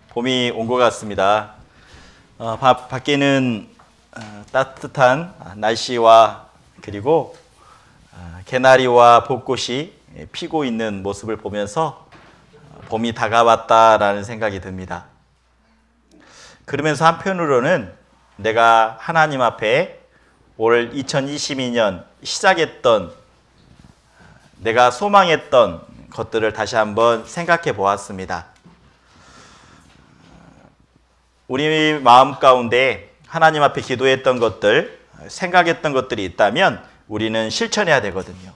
봄이 온 것 같습니다. 밖에는 따뜻한 날씨와 그리고 개나리와 벚꽃이 피고 있는 모습을 보면서 봄이 다가왔다라는 생각이 듭니다. 그러면서 한편으로는 내가 하나님 앞에 올 2022년 시작했던 내가 소망했던 것들을 다시 한번 생각해 보았습니다. 우리 마음 가운데 하나님 앞에 기도했던 것들, 생각했던 것들이 있다면 우리는 실천해야 되거든요.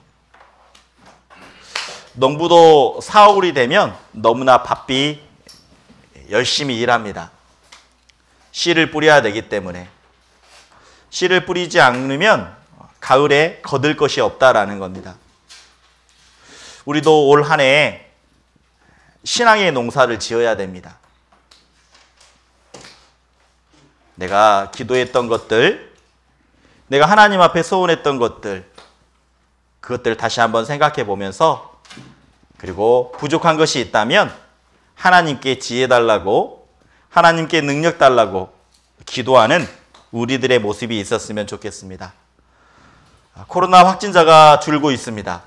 농부도 4, 5월이 되면 너무나 바삐 열심히 일합니다. 씨를 뿌려야 되기 때문에. 씨를 뿌리지 않으면 가을에 거둘 것이 없다라는 겁니다. 우리도 올 한 해 신앙의 농사를 지어야 됩니다. 내가 기도했던 것들, 내가 하나님 앞에 소원했던 것들, 그것들을 다시 한번 생각해 보면서, 그리고 부족한 것이 있다면 하나님께 지혜 달라고, 하나님께 능력 달라고 기도하는 우리들의 모습이 있었으면 좋겠습니다. 코로나 확진자가 줄고 있습니다.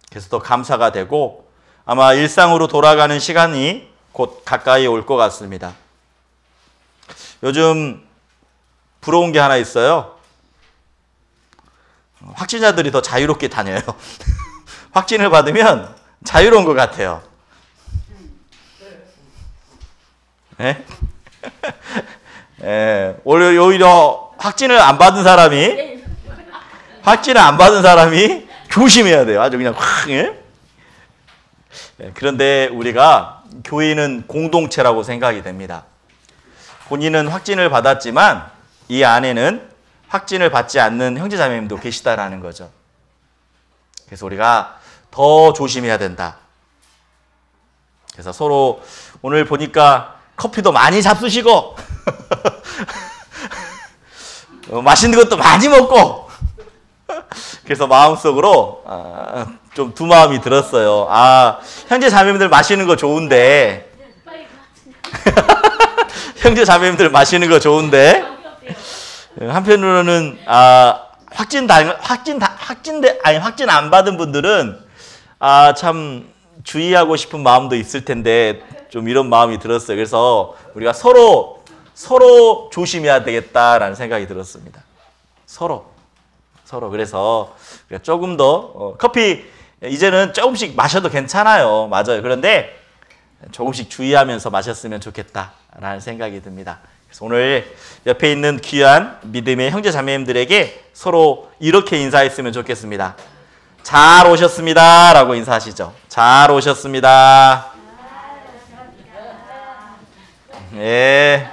그래서 더 감사가 되고 아마 일상으로 돌아가는 시간이 곧 가까이 올 것 같습니다. 요즘 부러운 게 하나 있어요. 확진자들이 더 자유롭게 다녀요. 확진을 받으면 자유로운 것 같아요. 네? 오히려 확진을 안 받은 사람이 조심해야 돼요. 아주 그냥 확. 예? 그런데 우리가 교회는 공동체라고 생각이 됩니다. 본인은 확진을 받았지만 이 안에는 확진을 받지 않는 형제자매님도 계시다라는 거죠. 그래서 우리가 더 조심해야 된다. 그래서 서로 오늘 보니까 커피도 많이 잡수시고 맛있는 것도 많이 먹고 그래서 마음속으로 좀 두 마음이 들었어요. 형제 자매님들 마시는 거 좋은데 형제 자매님들 마시는 거 좋은데 한편으로는 확진 안 받은 분들은 참 주의하고 싶은 마음도 있을 텐데 좀 이런 마음이 들었어요. 그래서 우리가 서로 조심해야 되겠다라는 생각이 들었습니다. 서로 그래서 조금 더 커피 이제는 조금씩 마셔도 괜찮아요. 맞아요. 그런데 조금씩 주의하면서 마셨으면 좋겠다라는 생각이 듭니다. 그래서 오늘 옆에 있는 귀한 믿음의 형제 자매님들에게 서로 이렇게 인사했으면 좋겠습니다. 잘 오셨습니다 라고 인사하시죠. 잘 오셨습니다. 예,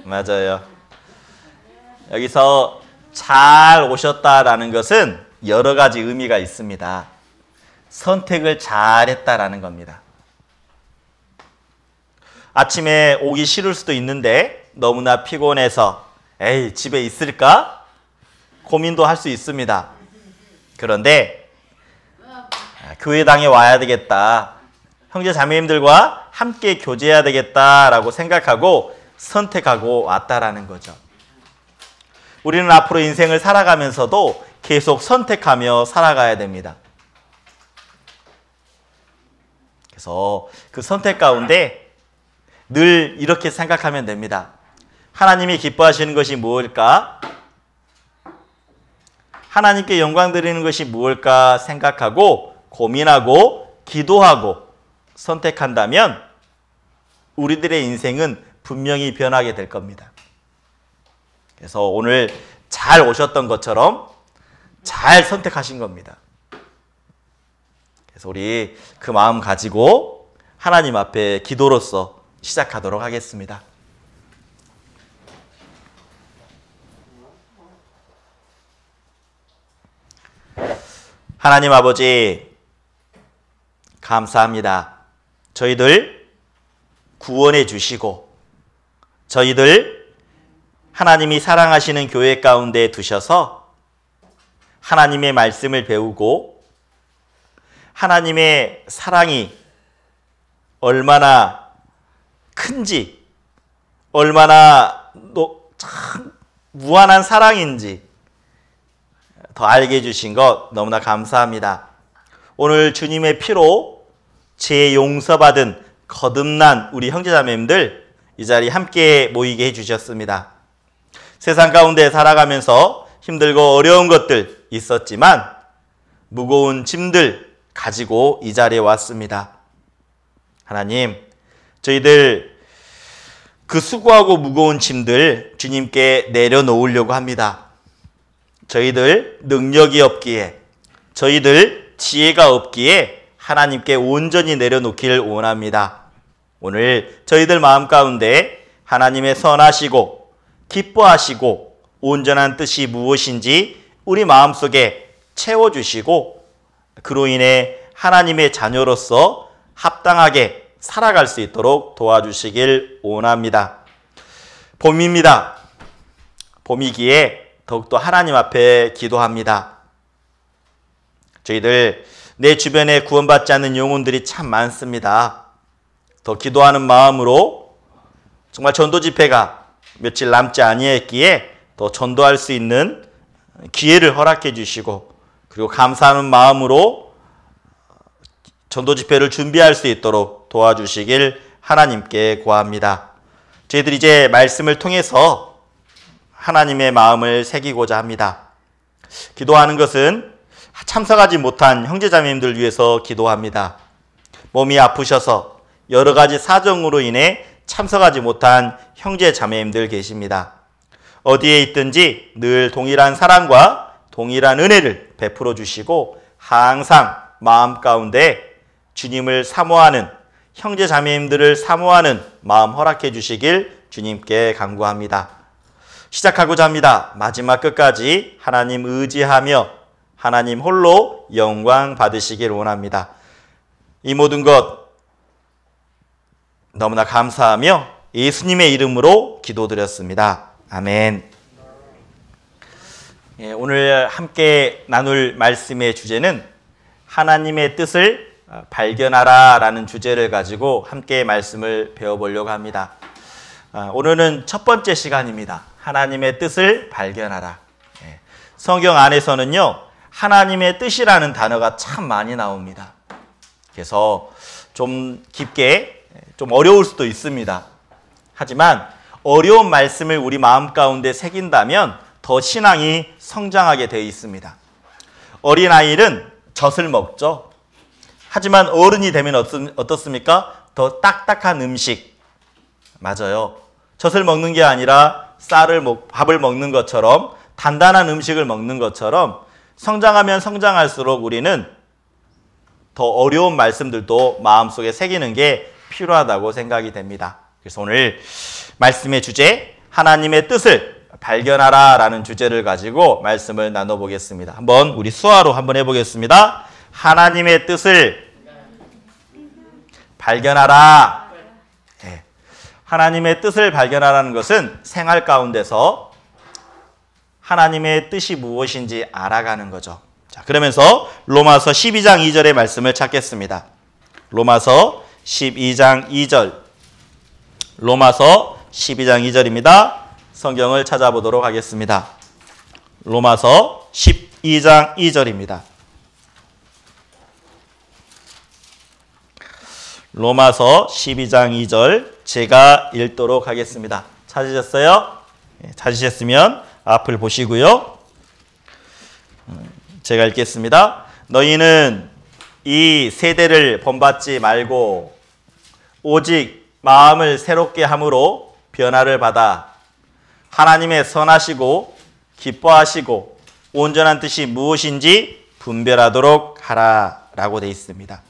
맞아요. 여기서 잘 오셨다라는 것은 여러 가지 의미가 있습니다. 선택을 잘 했다라는 겁니다. 아침에 오기 싫을 수도 있는데 너무나 피곤해서 에이 집에 있을까? 고민도 할 수 있습니다. 그런데 교회당에 와야 되겠다. 형제 자매님들과 함께 교제해야 되겠다라고 생각하고 선택하고 왔다라는 거죠. 우리는 앞으로 인생을 살아가면서도 계속 선택하며 살아가야 됩니다. 그래서 그 선택 가운데 늘 이렇게 생각하면 됩니다. 하나님이 기뻐하시는 것이 무엇일까? 하나님께 영광 드리는 것이 무엇일까 생각하고 고민하고 기도하고 선택한다면 우리들의 인생은 분명히 변하게 될 겁니다. 그래서 오늘 잘 오셨던 것처럼 잘 선택하신 겁니다. 그래서 우리 그 마음 가지고 하나님 앞에 기도로서 시작하도록 하겠습니다. 하나님 아버지, 감사합니다. 저희들 구원해 주시고 저희들 하나님이 사랑하시는 교회 가운데 두셔서 하나님의 말씀을 배우고 하나님의 사랑이 얼마나 큰지, 얼마나 참 무한한 사랑인지 더 알게 해주신 것 너무나 감사합니다. 오늘 주님의 피로 죄 용서받은 거듭난 우리 형제자매님들 이 자리에 함께 모이게 해주셨습니다. 세상 가운데 살아가면서 힘들고 어려운 것들 있었지만 무거운 짐들 가지고 이 자리에 왔습니다. 하나님, 저희들 그 수고하고 무거운 짐들 주님께 내려놓으려고 합니다. 저희들 능력이 없기에, 저희들 지혜가 없기에 하나님께 온전히 내려놓기를 원합니다. 오늘 저희들 마음 가운데 하나님의 선하시고 기뻐하시고 온전한 뜻이 무엇인지 우리 마음속에 채워주시고 그로 인해 하나님의 자녀로서 합당하게 살아갈 수 있도록 도와주시길 원합니다. 봄입니다. 봄이기에 더욱더 하나님 앞에 기도합니다. 저희들 내 주변에 구원받지 않는 영혼들이 참 많습니다. 더 기도하는 마음으로 정말 전도 집회가 며칠 남지 아니했기에 더 전도할 수 있는 기회를 허락해 주시고 그리고 감사하는 마음으로 전도 집회를 준비할 수 있도록 도와주시길 하나님께 구합니다. 저희들이 이제 말씀을 통해서 하나님의 마음을 새기고자 합니다. 기도하는 것은 참석하지 못한 형제자매님들 위해서 기도합니다. 몸이 아프셔서 여러 가지 사정으로 인해 참석하지 못한 형제자매님들 계십니다. 어디에 있든지 늘 동일한 사랑과 동일한 은혜를 베풀어 주시고 항상 마음 가운데 주님을 사모하는 형제자매님들을 사모하는 마음 허락해 주시길 주님께 간구합니다. 시작하고자 합니다. 마지막 끝까지 하나님 의지하며 하나님 홀로 영광 받으시길 원합니다. 이 모든 것 너무나 감사하며 예수님의 이름으로 기도드렸습니다. 아멘. 오늘 함께 나눌 말씀의 주제는 하나님의 뜻을 발견하라 라는 주제를 가지고 함께 말씀을 배워보려고 합니다. 오늘은 첫 번째 시간입니다. 하나님의 뜻을 발견하라. 성경 안에서는요, 하나님의 뜻이라는 단어가 참 많이 나옵니다. 그래서 좀 깊게, 좀 어려울 수도 있습니다. 하지만 어려운 말씀을 우리 마음 가운데 새긴다면 더 신앙이 성장하게 되어 있습니다. 어린아이는 젖을 먹죠. 하지만 어른이 되면 어떻습니까? 더 딱딱한 음식. 맞아요. 젖을 먹는 게 아니라 밥을 먹는 것처럼 단단한 음식을 먹는 것처럼 성장하면 성장할수록 우리는 더 어려운 말씀들도 마음속에 새기는 게 필요하다고 생각이 됩니다. 그래서 오늘 말씀의 주제, 하나님의 뜻을 발견하라 라는 주제를 가지고 말씀을 나눠보겠습니다. 한번 우리 수화로 한번 해보겠습니다. 하나님의 뜻을 발견하라. 네. 하나님의 뜻을 발견하라는 것은 생활 가운데서 하나님의 뜻이 무엇인지 알아가는 거죠. 자, 그러면서 로마서 12장 2절의 말씀을 찾겠습니다. 로마서 12장 2절. 로마서 12장 2절입니다. 성경을 찾아보도록 하겠습니다. 로마서 12장 2절입니다. 로마서 12장 2절 제가 읽도록 하겠습니다. 찾으셨어요? 찾으셨으면 앞을 보시고요. 제가 읽겠습니다. 너희는 이 세대를 본받지 말고 오직 마음을 새롭게 함으로 변화를 받아 하나님의 선하시고 기뻐하시고 온전한 뜻이 무엇인지 분별하도록 하라 라고 되어 있습니다.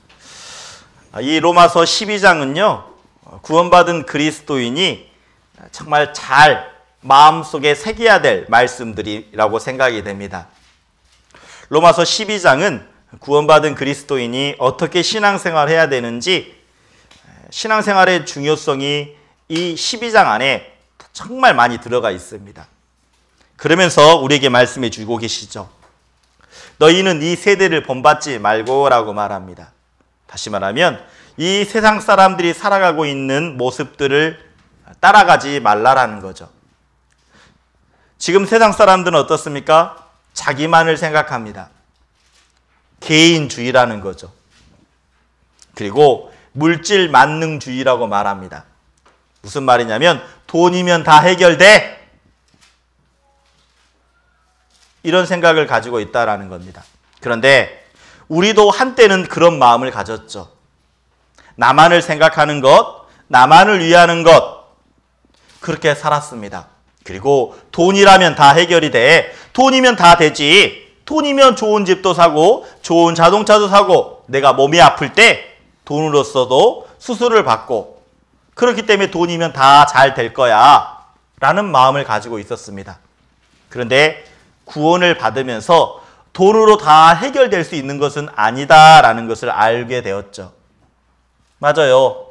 이 로마서 12장은요, 구원받은 그리스도인이 정말 잘 마음속에 새겨야 될 말씀들이라고 생각이 됩니다. 로마서 12장은 구원받은 그리스도인이 어떻게 신앙생활을 해야 되는지, 신앙생활의 중요성이 이 12장 안에 정말 많이 들어가 있습니다. 그러면서 우리에게 말씀해 주고 계시죠. 너희는 이 세대를 본받지 말고 라고 말합니다. 다시 말하면 이 세상 사람들이 살아가고 있는 모습들을 따라가지 말라라는 거죠. 지금 세상 사람들은 어떻습니까? 자기만을 생각합니다. 개인주의라는 거죠. 그리고 물질 만능주의라고 말합니다. 무슨 말이냐면 돈이면 다 해결돼. 이런 생각을 가지고 있다라는 겁니다. 그런데 우리도 한때는 그런 마음을 가졌죠. 나만을 생각하는 것, 나만을 위하는 것, 그렇게 살았습니다. 그리고 돈이라면 다 해결이 돼. 돈이면 다 되지. 돈이면 좋은 집도 사고 좋은 자동차도 사고 내가 몸이 아플 때 돈으로서도 수술을 받고 그렇기 때문에 돈이면 다 잘 될 거야 라는 마음을 가지고 있었습니다. 그런데 구원을 받으면서 돈으로 다 해결될 수 있는 것은 아니다라는 것을 알게 되었죠. 맞아요.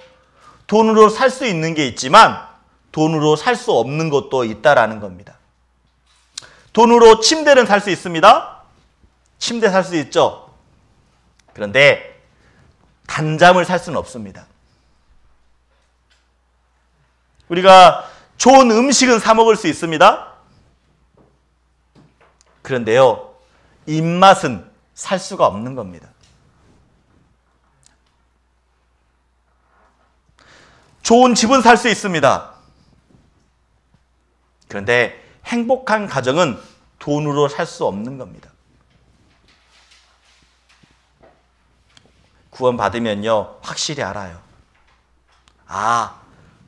돈으로 살 수 있는 게 있지만 돈으로 살 수 없는 것도 있다라는 겁니다. 돈으로 침대는 살 수 있습니다. 침대 살 수 있죠. 그런데 단잠을 살 수는 없습니다. 우리가 좋은 음식은 사 먹을 수 있습니다. 그런데요, 입맛은 살 수가 없는 겁니다. 좋은 집은 살 수 있습니다. 그런데 행복한 가정은 돈으로 살 수 없는 겁니다. 구원받으면요, 확실히 알아요. 아,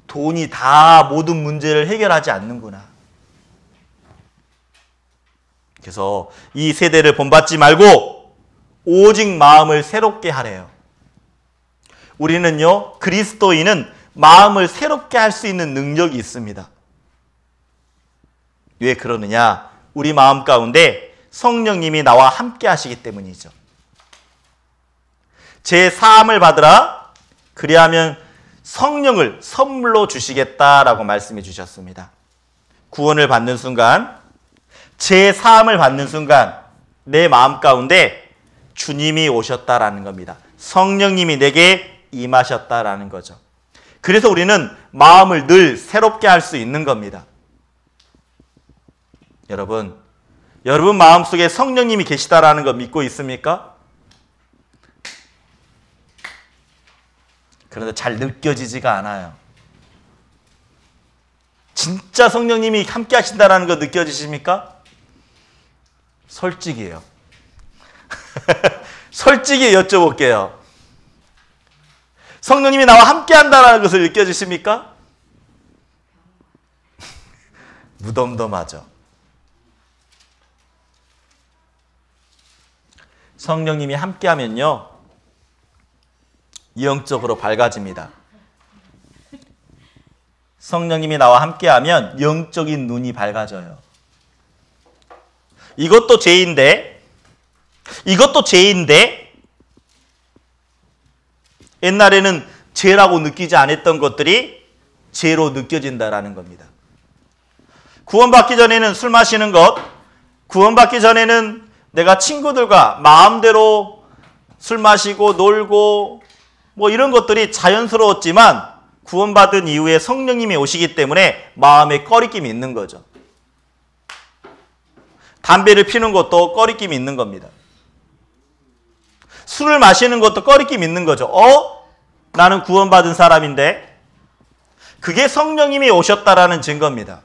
돈이 다 모든 문제를 해결하지 않는구나. 그래서 이 세대를 본받지 말고 오직 마음을 새롭게 하래요. 우리는요, 그리스도인은 마음을 새롭게 할 수 있는 능력이 있습니다. 왜 그러느냐? 우리 마음 가운데 성령님이 나와 함께 하시기 때문이죠. 제 사함을 받으라. 그리하면 성령을 선물로 주시겠다라고 말씀해 주셨습니다. 구원을 받는 순간, 제 사함을 받는 순간 내 마음 가운데 주님이 오셨다라는 겁니다. 성령님이 내게 임하셨다라는 거죠. 그래서 우리는 마음을 늘 새롭게 할 수 있는 겁니다. 여러분 마음속에 성령님이 계시다라는 거 믿고 있습니까? 그런데 잘 느껴지지가 않아요. 진짜 성령님이 함께 하신다라는 거 느껴지십니까? 솔직히요. 솔직히 여쭤볼게요. 성령님이 나와 함께 한다는 것을 느껴지십니까? 무덤덤하죠. 성령님이 함께하면요, 영적으로 밝아집니다. 성령님이 나와 함께하면 영적인 눈이 밝아져요. 이것도 죄인데 옛날에는 죄라고 느끼지 않았던 것들이 죄로 느껴진다라는 겁니다. 구원받기 전에는 술 마시는 것, 구원받기 전에는 내가 친구들과 마음대로 술 마시고 놀고 뭐 이런 것들이 자연스러웠지만 구원받은 이후에 성령님이 오시기 때문에 마음에 꺼리낌이 있는 거죠. 담배를 피는 것도 꺼리낌이 있는 겁니다. 술을 마시는 것도 꺼리낌이 있는 거죠. 나는 구원받은 사람인데. 그게 성령님이 오셨다라는 증거입니다.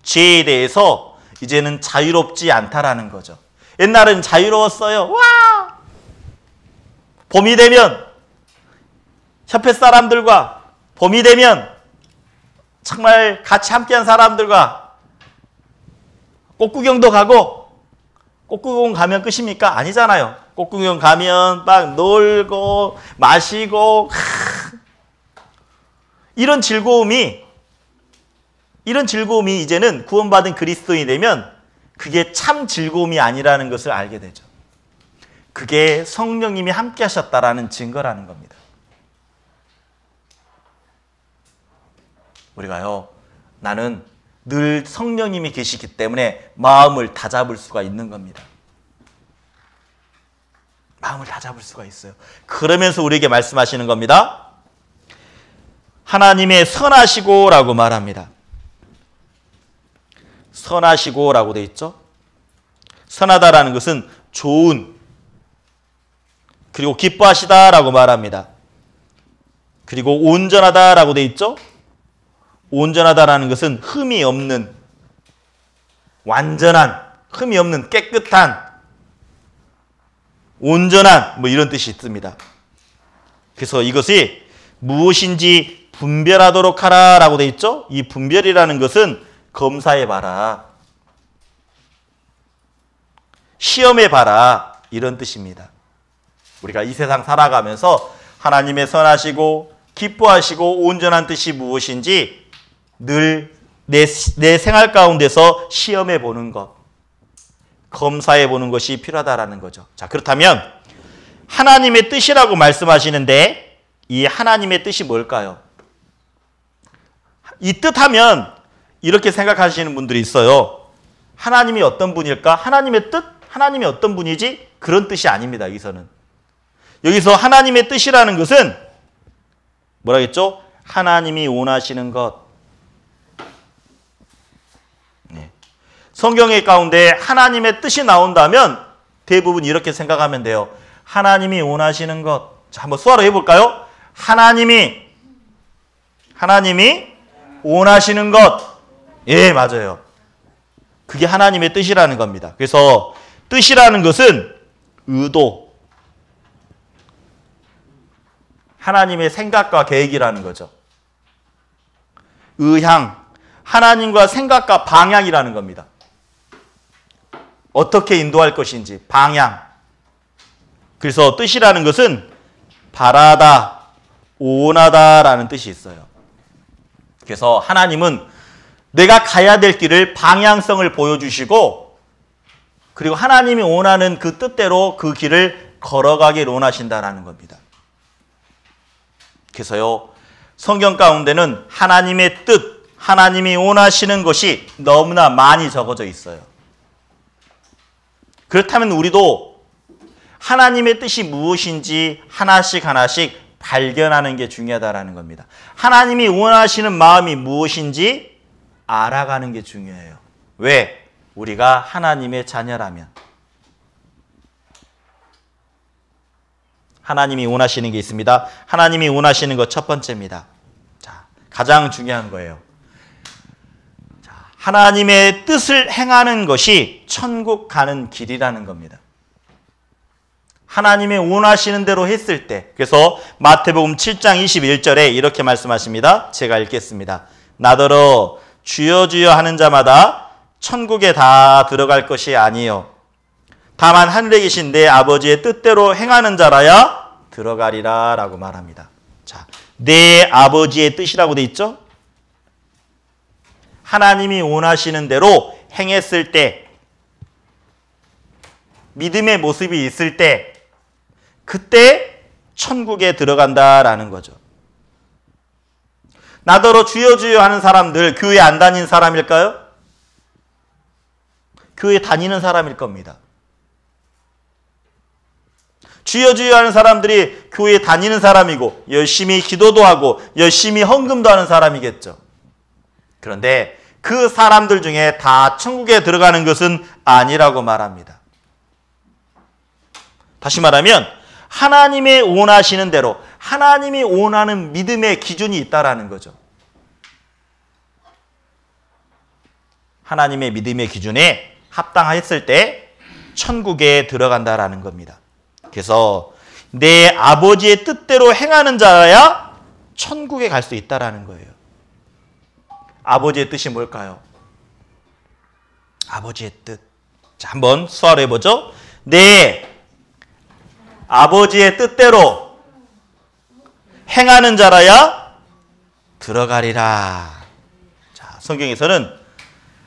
죄에 대해서 이제는 자유롭지 않다라는 거죠. 옛날엔 자유로웠어요. 와! 봄이 되면 협회 사람들과, 봄이 되면 정말 같이 함께한 사람들과 꽃구경도 가고, 꽃구경 가면 끝입니까? 아니잖아요. 꽃구경 가면 막 놀고 마시고 이런 즐거움이 이제는 구원받은 그리스도인이 되면 그게 참 즐거움이 아니라는 것을 알게 되죠. 그게 성령님이 함께 하셨다라는 증거라는 겁니다. 우리가요, 나는 늘 성령님이 계시기 때문에 마음을 다잡을 수가 있는 겁니다. 마음을 다 잡을 수가 있어요. 그러면서 우리에게 말씀하시는 겁니다. 하나님의 선하시고라고 말합니다. 선하시고라고 되어 있죠. 선하다라는 것은 좋은, 그리고 기뻐하시다라고 말합니다. 그리고 온전하다라고 되어 있죠. 온전하다라는 것은 흠이 없는, 완전한, 흠이 없는, 깨끗한, 온전한, 뭐 이런 뜻이 있습니다. 그래서 이것이 무엇인지 분별하도록 하라라고 되어 있죠. 이 분별이라는 것은 검사해봐라, 시험해봐라, 이런 뜻입니다. 우리가 이 세상 살아가면서 하나님의 선하시고 기뻐하시고 온전한 뜻이 무엇인지 늘 내 생활 가운데서 시험해 보는 것, 검사해 보는 것이 필요하다라는 거죠. 자, 그렇다면 하나님의 뜻이라고 말씀하시는데 이 하나님의 뜻이 뭘까요? 이 뜻하면 이렇게 생각하시는 분들이 있어요. 하나님이 어떤 분일까? 하나님의 뜻? 하나님이 어떤 분이지? 그런 뜻이 아닙니다. 여기서는. 여기서 하나님의 뜻이라는 것은 뭐라겠죠? 하나님이 원하시는 것. 네. 성경의 가운데 하나님의 뜻이 나온다면 대부분 이렇게 생각하면 돼요. 하나님이 원하시는 것. 자, 한번 수화로 해볼까요? 하나님이 원하시는 것. 예, 맞아요. 그게 하나님의 뜻이라는 겁니다. 그래서 뜻이라는 것은 의도, 하나님의 생각과 계획이라는 거죠. 의향, 하나님과 생각과 방향이라는 겁니다. 어떻게 인도할 것인지, 방향. 그래서 뜻이라는 것은 바라다, 원하다라는 뜻이 있어요. 그래서 하나님은 내가 가야 될 길을 방향성을 보여주시고, 그리고 하나님이 원하는 그 뜻대로 그 길을 걸어가길 원하신다라는 겁니다. 그래서요, 성경 가운데는 하나님의 뜻, 하나님이 원하시는 것이 너무나 많이 적어져 있어요. 그렇다면 우리도 하나님의 뜻이 무엇인지 하나씩 하나씩 발견하는 게 중요하다라는 겁니다. 하나님이 원하시는 마음이 무엇인지 알아가는 게 중요해요. 왜? 우리가 하나님의 자녀라면. 하나님이 원하시는 게 있습니다. 하나님이 원하시는 것 첫 번째입니다. 자, 가장 중요한 거예요. 자, 하나님의 뜻을 행하는 것이 천국 가는 길이라는 겁니다. 하나님의 원하시는 대로 했을 때, 그래서 마태복음 7장 21절에 이렇게 말씀하십니다. 제가 읽겠습니다. 나더러 주여 주여 하는 자마다 천국에 다 들어갈 것이 아니요 다만 하늘에 계신 내 아버지의 뜻대로 행하는 자라야 들어가리라 라고 말합니다. 자, 내 아버지의 뜻이라고 돼 있죠? 하나님이 원하시는 대로 행했을 때, 믿음의 모습이 있을 때, 그때 천국에 들어간다라는 거죠. 나더러 주여 주여 하는 사람들 교회 안 다닌 사람일까요? 교회 다니는 사람일 겁니다. 주여 주여 하는 사람들이 교회 다니는 사람이고 열심히 기도도 하고 열심히 헌금도 하는 사람이겠죠. 그런데 그 사람들 중에 다 천국에 들어가는 것은 아니라고 말합니다. 다시 말하면 하나님의 원하시는 대로 하나님이 원하는 믿음의 기준이 있다라는 거죠. 하나님의 믿음의 기준에 합당했을 때 천국에 들어간다라는 겁니다. 그래서 내 아버지의 뜻대로 행하는 자야 천국에 갈 수 있다라는 거예요. 아버지의 뜻이 뭘까요? 아버지의 뜻. 자, 한번 수화로 해보죠. 내 아버지의 뜻대로 행하는 자라야 들어가리라. 자, 성경에서는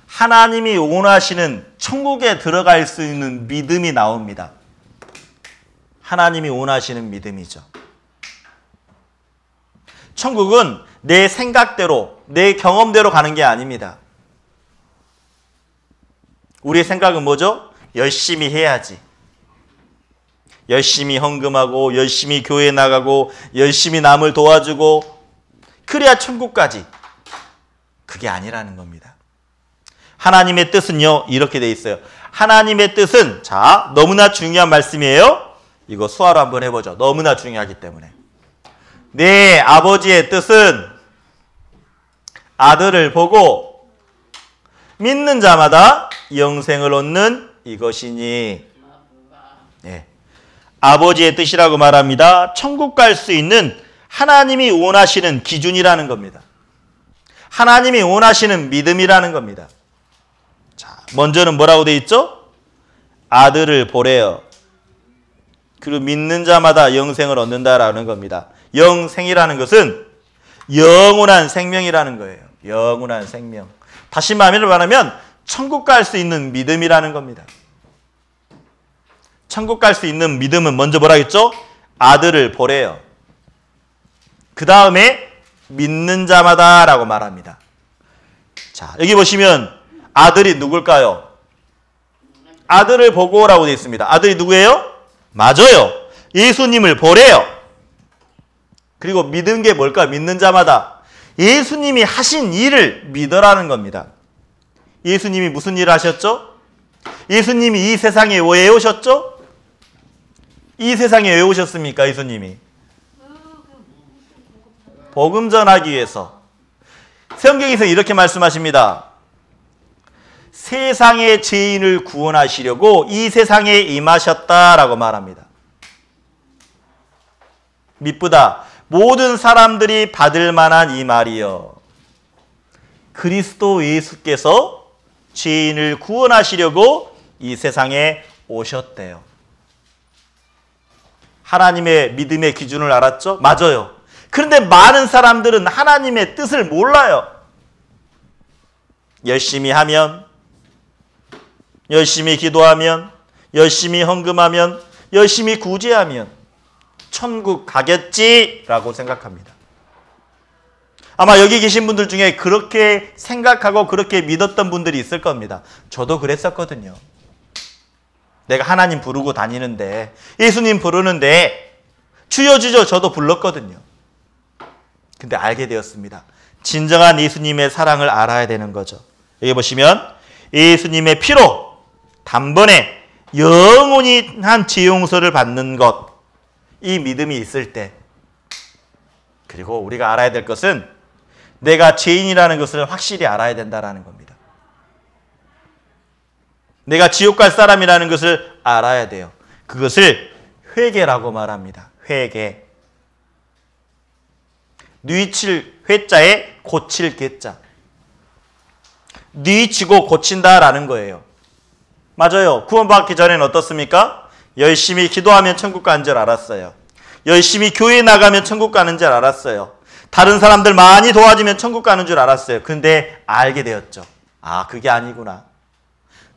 하나님이 원하시는 천국에 들어갈 수 있는 믿음이 나옵니다. 하나님이 원하시는 믿음이죠. 천국은 내 생각대로, 내 경험대로 가는 게 아닙니다. 우리의 생각은 뭐죠? 열심히 해야지. 열심히 헌금하고 열심히 교회 나가고 열심히 남을 도와주고 그래야 천국까지. 그게 아니라는 겁니다. 하나님의 뜻은요, 이렇게 돼 있어요. 하나님의 뜻은, 자, 너무나 중요한 말씀이에요. 이거 수화로 한번 해보죠. 너무나 중요하기 때문에. 내 아버지의 뜻은 아들을 보고 믿는 자마다 영생을 얻는 이것이니. 네. 아버지의 뜻이라고 말합니다. 천국 갈 수 있는 하나님이 원하시는 기준이라는 겁니다. 하나님이 원하시는 믿음이라는 겁니다. 자, 먼저는 뭐라고 돼 있죠? 아들을 보래요. 그리고 믿는 자마다 영생을 얻는다라는 겁니다. 영생이라는 것은 영원한 생명이라는 거예요. 영원한 생명. 다시 말하면 천국 갈 수 있는 믿음이라는 겁니다. 천국 갈 수 있는 믿음은 먼저 뭐라 했죠? 아들을 보래요. 그 다음에 믿는 자마다라고 말합니다. 자, 여기 보시면 아들이 누굴까요? 아들을 보고라고 되어 있습니다. 아들이 누구예요? 맞아요. 예수님을 보래요. 그리고 믿은 게 뭘까? 믿는 자마다 예수님이 하신 일을 믿으라는 겁니다. 예수님이 무슨 일을 하셨죠? 예수님이 이 세상에 왜 오셨죠? 이 세상에 왜 오셨습니까? 예수님이 복음 전하기 위해서. 성경에서 이렇게 말씀하십니다. 세상의 죄인을 구원하시려고 이 세상에 임하셨다라고 말합니다. 미쁘다. 모든 사람들이 받을 만한 이 말이요. 그리스도 예수께서 죄인을 구원하시려고 이 세상에 오셨대요. 하나님의 믿음의 기준을 알았죠? 맞아요. 그런데 많은 사람들은 하나님의 뜻을 몰라요. 열심히 하면, 열심히 기도하면, 열심히 헌금하면, 열심히 구제하면 천국 가겠지라고 생각합니다. 아마 여기 계신 분들 중에 그렇게 생각하고 그렇게 믿었던 분들이 있을 겁니다. 저도 그랬었거든요. 내가 하나님 부르고 다니는데, 예수님 부르는데 주여 주여 저도 불렀거든요. 근데 알게 되었습니다. 진정한 예수님의 사랑을 알아야 되는 거죠. 여기 보시면 예수님의 피로 단번에 영원히 한 죄 용서를 받는 것, 이 믿음이 있을 때, 그리고 우리가 알아야 될 것은 내가 죄인이라는 것을 확실히 알아야 된다는 겁니다. 내가 지옥 갈 사람이라는 것을 알아야 돼요. 그것을 회개라고 말합니다. 회개. 뉘칠 회자에 고칠 개자. 뉘치고 고친다라는 거예요. 맞아요. 구원받기 전에는 어떻습니까? 열심히 기도하면 천국 가는 줄 알았어요. 열심히 교회 나가면 천국 가는 줄 알았어요. 다른 사람들 많이 도와주면 천국 가는 줄 알았어요. 근데 알게 되었죠. 아, 그게 아니구나.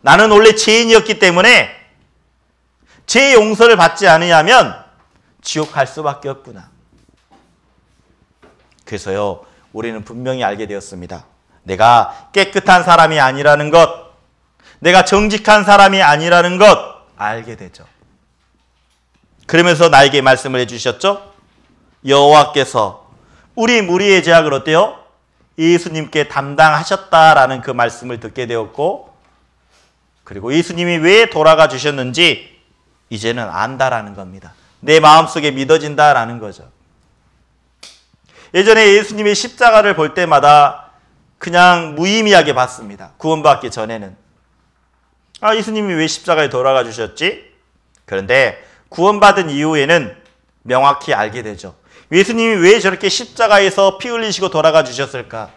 나는 원래 죄인이었기 때문에 죄 용서를 받지 않으면 지옥 갈 수밖에 없구나. 그래서요, 우리는 분명히 알게 되었습니다. 내가 깨끗한 사람이 아니라는 것, 내가 정직한 사람이 아니라는 것 알게 되죠. 그러면서 나에게 말씀을 해주셨죠? 여호와께서 우리 무리의 죄악을 어때요? 예수님께 담당하셨다라는 그 말씀을 듣게 되었고, 그리고 예수님이 왜 돌아가 주셨는지 이제는 안다라는 겁니다. 내 마음속에 믿어진다라는 거죠. 예전에 예수님의 십자가를 볼 때마다 그냥 무의미하게 봤습니다. 구원받기 전에는. 아, 예수님이 왜 십자가에 돌아가 주셨지? 그런데 구원받은 이후에는 명확히 알게 되죠. 예수님이 왜 저렇게 십자가에서 피 흘리시고 돌아가 주셨을까?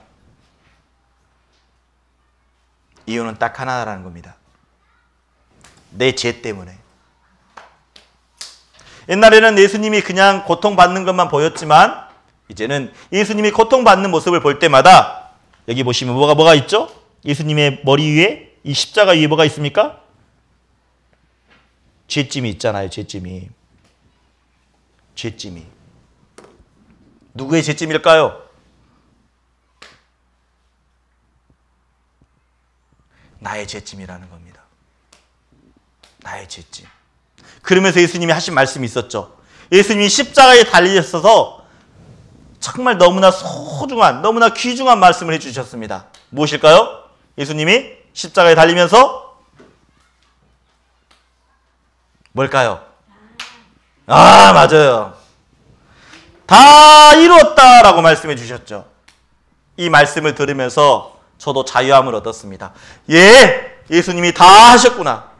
이유는 딱 하나라는 겁니다. 내 죄 때문에. 옛날에는 예수님이 그냥 고통받는 것만 보였지만 이제는 예수님이 고통받는 모습을 볼 때마다, 여기 보시면 뭐가 있죠? 예수님의 머리 위에, 이 십자가 위에 뭐가 있습니까? 죄짐이 있잖아요. 죄짐이. 죄짐이. 누구의 죄짐일까요? 나의 죄짐이라는 겁니다. 나의 죄짐. 그러면서 예수님이 하신 말씀이 있었죠. 예수님이 십자가에 달리셨어서 정말 너무나 소중한, 너무나 귀중한 말씀을 해주셨습니다. 무엇일까요? 예수님이 십자가에 달리면서 뭘까요? 아, 맞아요. 다 이루었다라고 말씀해 주셨죠. 이 말씀을 들으면서 저도 자유함을 얻었습니다. 예, 예수님이 다 하셨구나.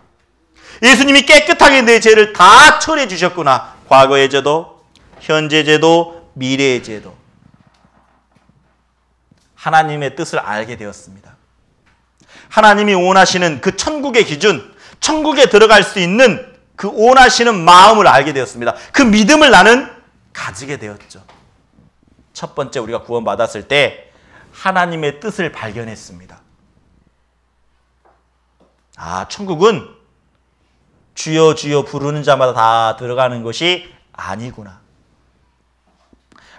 예수님이 깨끗하게 내 죄를 다 처리해 주셨구나. 과거의 죄도, 현재 죄도, 미래의 죄도. 하나님의 뜻을 알게 되었습니다. 하나님이 원하시는 그 천국의 기준, 천국에 들어갈 수 있는 그 원하시는 마음을 알게 되었습니다. 그 믿음을 나는 가지게 되었죠. 첫 번째 우리가 구원받았을 때 하나님의 뜻을 발견했습니다. 아, 천국은 주여 주여 부르는 자마다 다 들어가는 것이 아니구나.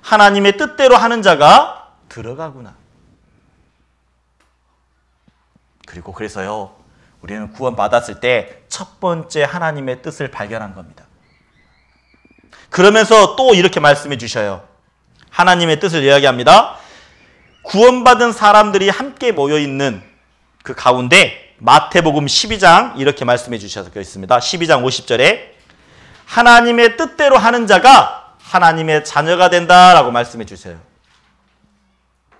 하나님의 뜻대로 하는 자가 들어가구나. 그리고 그래서요, 우리는 구원받았을 때 첫 번째 하나님의 뜻을 발견한 겁니다. 그러면서 또 이렇게 말씀해 주셔요. 하나님의 뜻을 이야기합니다. 구원받은 사람들이 함께 모여있는 그 가운데 마태복음 12장 이렇게 말씀해 주셔서 있습니다. 12장 50절에 하나님의 뜻대로 하는 자가 하나님의 자녀가 된다라고 말씀해 주세요.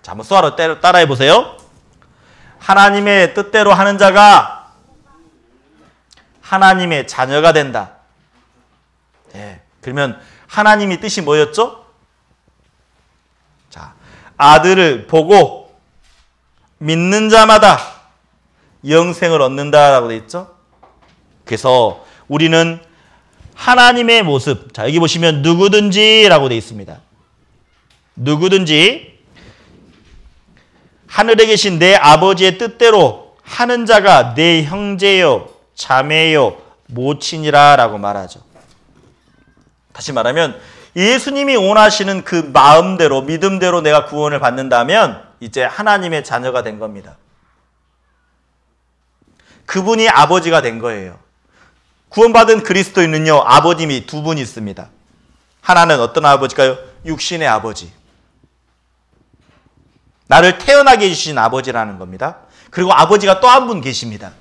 자, 한번 수화로 따라해 보세요. 하나님의 뜻대로 하는 자가 하나님의 자녀가 된다. 예, 그러면 하나님의 뜻이 뭐였죠? 자, 아들을 보고 믿는 자마다 영생을 얻는다라고 되어 있죠. 그래서 우리는 하나님의 모습, 자 여기 보시면 누구든지라고 되어 있습니다. 누구든지 하늘에 계신 내 아버지의 뜻대로 하는 자가 내 형제요 자매요 모친이라 라고 말하죠. 다시 말하면 예수님이 원하시는 그 마음대로 믿음대로 내가 구원을 받는다면 이제 하나님의 자녀가 된 겁니다. 그분이 아버지가 된 거예요. 구원받은 그리스도인은요, 아버님이 두 분이 있습니다. 하나는 어떤 아버지일까요? 육신의 아버지. 나를 태어나게 해주신 아버지라는 겁니다. 그리고 아버지가 또 한 분 계십니다.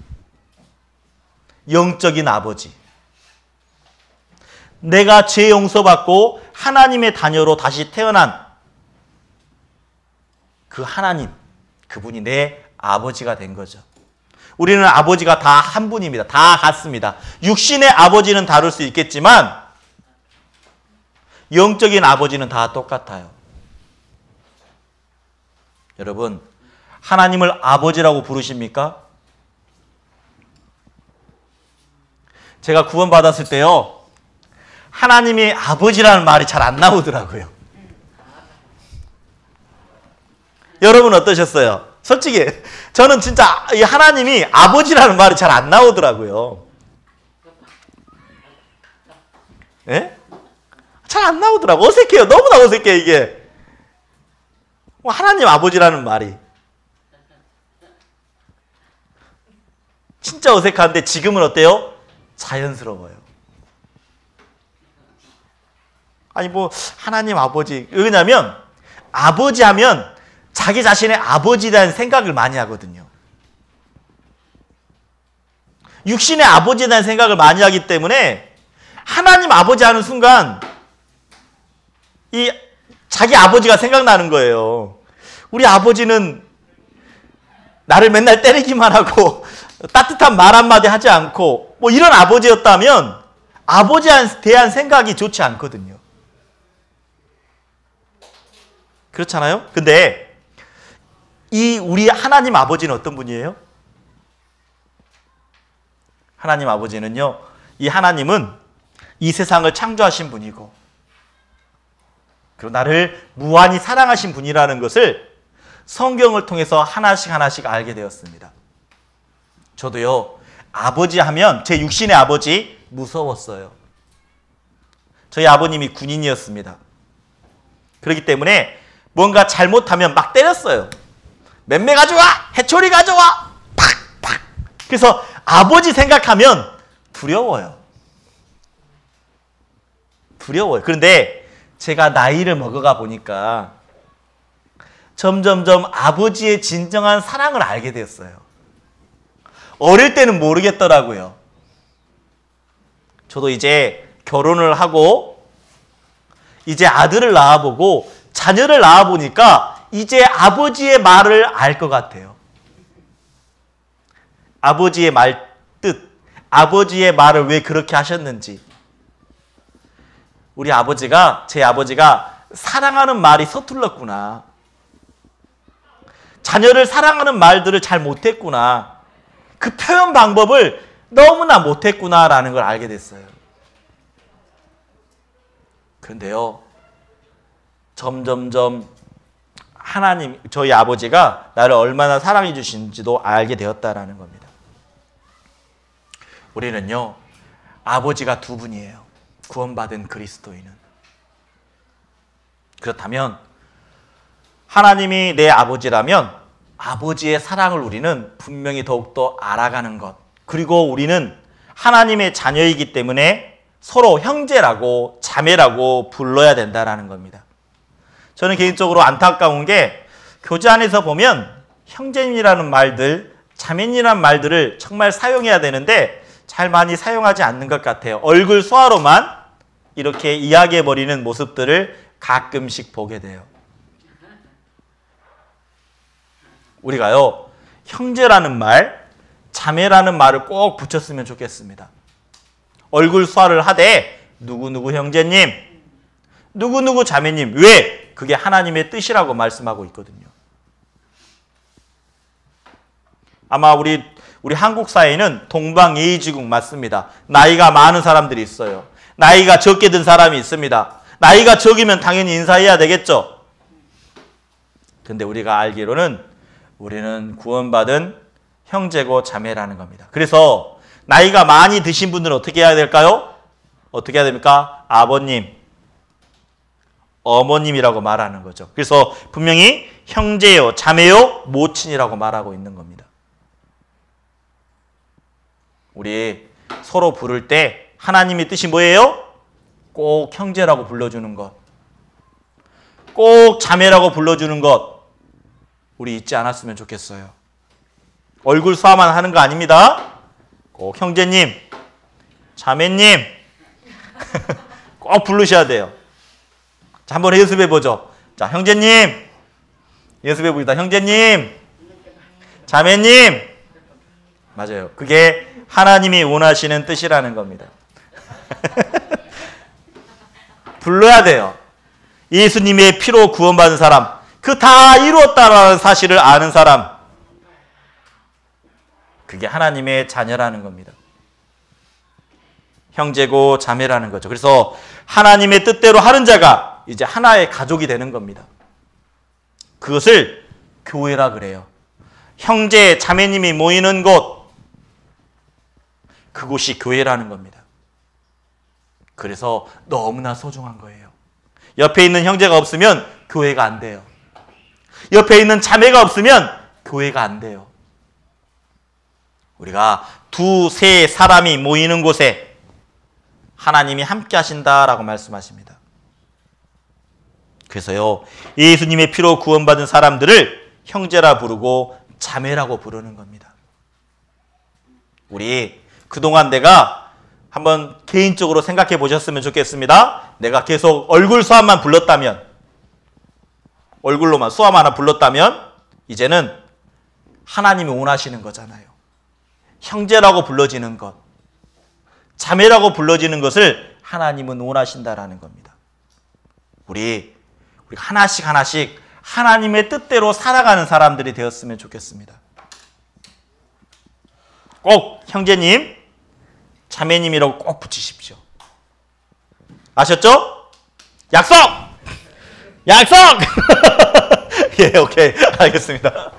영적인 아버지. 내가 죄 용서받고 하나님의 자녀로 다시 태어난 그 하나님, 그분이 내 아버지가 된 거죠. 우리는 아버지가 다 한 분입니다. 다 같습니다. 육신의 아버지는 다를 수 있겠지만 영적인 아버지는 다 똑같아요. 여러분, 하나님을 아버지라고 부르십니까? 제가 구원받았을 때요, 하나님이 아버지라는 말이 잘 안 나오더라고요. 여러분 어떠셨어요? 솔직히 저는 진짜 이 하나님이 아버지라는 말이 잘 안 나오더라고요. 예? 잘 안 나오더라고. 어색해요. 너무나 어색해 이게. 하나님 아버지라는 말이. 진짜 어색한데 지금은 어때요? 자연스러워요. 아니 뭐 하나님 아버지, 왜냐면 아버지 하면 자기 자신의 아버지에 대한 생각을 많이 하거든요. 육신의 아버지에 대한 생각을 많이 하기 때문에 하나님 아버지 하는 순간 이 자기 아버지가 생각나는 거예요. 우리 아버지는 나를 맨날 때리기만 하고 따뜻한 말 한마디 하지 않고 뭐 이런 아버지였다면 아버지에 대한 생각이 좋지 않거든요. 그렇잖아요? 근데 이 우리 하나님 아버지는 어떤 분이에요? 하나님 아버지는요, 이 하나님은 이 세상을 창조하신 분이고 그리고 나를 무한히 사랑하신 분이라는 것을 성경을 통해서 하나씩 하나씩 알게 되었습니다. 저도요, 아버지 하면 제 육신의 아버지 무서웠어요. 저희 아버님이 군인이었습니다. 그렇기 때문에 뭔가 잘못하면 막 때렸어요. 맴매 가져와! 해초리 가져와! 팍! 팍! 그래서 아버지 생각하면 두려워요. 두려워요. 그런데 제가 나이를 먹어가 보니까 점점점 아버지의 진정한 사랑을 알게 되었어요. 어릴 때는 모르겠더라고요. 저도 이제 결혼을 하고 이제 아들을 낳아보고 자녀를 낳아보니까 이제 아버지의 말을 알 것 같아요. 아버지의 말 뜻, 아버지의 말을 왜 그렇게 하셨는지. 우리 아버지가, 제 아버지가 사랑하는 말이 서툴렀구나. 자녀를 사랑하는 말들을 잘 못했구나. 그 표현 방법을 너무나 못했구나라는 걸 알게 됐어요. 그런데요, 점점점 하나님, 저희 아버지가 나를 얼마나 사랑해 주시는지도 알게 되었다라는 겁니다. 우리는요, 아버지가 두 분이에요. 구원받은 그리스도인은. 그렇다면 하나님이 내 아버지라면 아버지의 사랑을 우리는 분명히 더욱더 알아가는 것, 그리고 우리는 하나님의 자녀이기 때문에 서로 형제라고 자매라고 불러야 된다는 겁니다. 저는 개인적으로 안타까운 게 교제 안에서 보면 형제님이라는 말들, 자매님이라는 말들을 정말 사용해야 되는데 잘 많이 사용하지 않는 것 같아요. 얼굴 수화로만 이렇게 이야기해버리는 모습들을 가끔씩 보게 돼요. 우리가요, 형제라는 말, 자매라는 말을 꼭 붙였으면 좋겠습니다. 얼굴 수화를 하되 누구누구 형제님, 누구누구 자매님. 왜? 그게 하나님의 뜻이라고 말씀하고 있거든요. 아마 우리 한국 사회는 동방예의지국 맞습니다. 나이가 많은 사람들이 있어요. 나이가 적게 든 사람이 있습니다. 나이가 적으면 당연히 인사해야 되겠죠. 근데 우리가 알기로는 우리는 구원받은 형제고 자매라는 겁니다. 그래서 나이가 많이 드신 분들은 어떻게 해야 될까요? 어떻게 해야 됩니까? 아버님, 어머님이라고 말하는 거죠. 그래서 분명히 형제요, 자매요, 모친이라고 말하고 있는 겁니다. 우리 서로 부를 때 하나님의 뜻이 뭐예요? 꼭 형제라고 불러주는 것, 꼭 자매라고 불러주는 것, 우리 잊지 않았으면 좋겠어요. 얼굴 수화만 하는 거 아닙니다. 꼭 형제님, 자매님 꼭 부르셔야 돼요. 자, 한번 연습해보죠. 자, 형제님, 연습해봅니다. 형제님, 자매님. 맞아요. 그게 하나님이 원하시는 뜻이라는 겁니다. 불러야 돼요. 예수님의 피로 구원받은 사람, 그 다 이루었다라는 사실을 아는 사람, 그게 하나님의 자녀라는 겁니다. 형제고 자매라는 거죠. 그래서 하나님의 뜻대로 하는 자가 이제 하나의 가족이 되는 겁니다. 그것을 교회라 그래요. 형제, 자매님이 모이는 곳, 그곳이 교회라는 겁니다. 그래서 너무나 소중한 거예요. 옆에 있는 형제가 없으면 교회가 안 돼요. 옆에 있는 자매가 없으면 교회가 안 돼요. 우리가 두세 사람이 모이는 곳에 하나님이 함께 하신다라고 말씀하십니다. 그래서요, 예수님의 피로 구원받은 사람들을 형제라 부르고 자매라고 부르는 겁니다. 우리 그동안 내가 한번 개인적으로 생각해 보셨으면 좋겠습니다. 내가 계속 얼굴 수화만 불렀다면, 얼굴로만 수화만 하나 불렀다면 이제는 하나님이 원하시는 거잖아요. 형제라고 불러지는 것, 자매라고 불러지는 것을 하나님은 원하신다라는 겁니다. 우리 하나씩 하나씩 하나님의 뜻대로 살아가는 사람들이 되었으면 좋겠습니다. 꼭 형제님, 자매님이라고 꼭 붙이십시오. 아셨죠? 약속! 약속! 예, 오케이. 알겠습니다.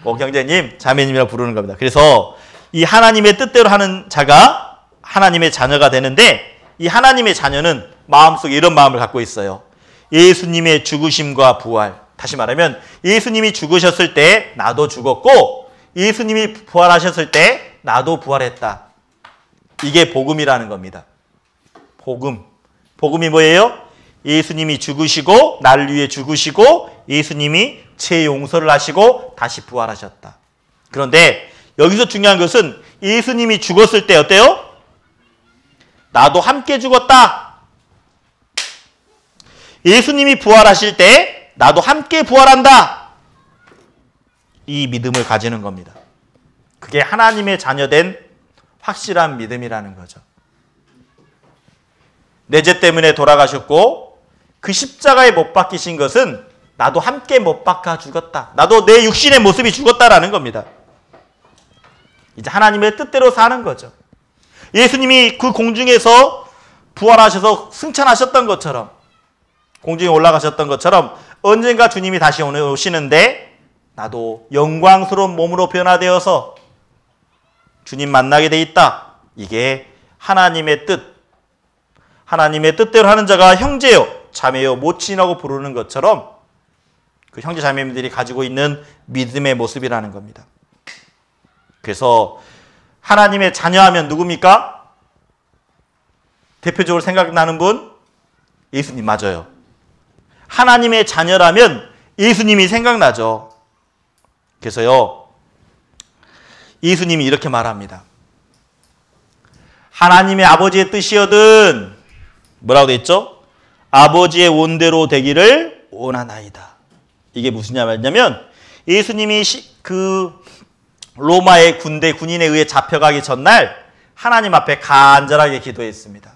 꼭 형제님, 자매님이라고 부르는 겁니다. 그래서 이 하나님의 뜻대로 하는 자가 하나님의 자녀가 되는데, 이 하나님의 자녀는 마음속에 이런 마음을 갖고 있어요. 예수님의 죽으심과 부활. 다시 말하면 예수님이 죽으셨을 때 나도 죽었고, 예수님이 부활하셨을 때 나도 부활했다. 이게 복음이라는 겁니다. 복음. 복음이 뭐예요? 예수님이 죽으시고 나를 위해 죽으시고 예수님이 죄 용서를 하시고 다시 부활하셨다. 그런데 여기서 중요한 것은 예수님이 죽었을 때 어때요? 나도 함께 죽었다. 예수님이 부활하실 때 나도 함께 부활한다. 이 믿음을 가지는 겁니다. 그게 하나님의 자녀된 확실한 믿음이라는 거죠. 내 죄 때문에 돌아가셨고 그 십자가에 못 박히신 것은 나도 함께 못 박혀 죽었다. 나도 내 육신의 모습이 죽었다라는 겁니다. 이제 하나님의 뜻대로 사는 거죠. 예수님이 그 공중에서 부활하셔서 승천하셨던 것처럼, 공중에 올라가셨던 것처럼 언젠가 주님이 다시 오시는데 나도 영광스러운 몸으로 변화되어서 주님 만나게 돼 있다. 이게 하나님의 뜻. 하나님의 뜻대로 하는 자가 형제요, 자매요, 모친이라고 부르는 것처럼 그 형제 자매님들이 가지고 있는 믿음의 모습이라는 겁니다. 그래서 하나님의 자녀하면 누굽니까? 대표적으로 생각나는 분? 예수님 맞아요. 하나님의 자녀라면 예수님이 생각나죠. 그래서요, 예수님이 이렇게 말합니다. 하나님의 아버지의 뜻이거든 뭐라고 돼 있죠? 아버지의 원대로 되기를 원하나이다. 이게 무슨 말이냐면 예수님이 그 로마의 군인에 의해 잡혀가기 전날 하나님 앞에 간절하게 기도했습니다.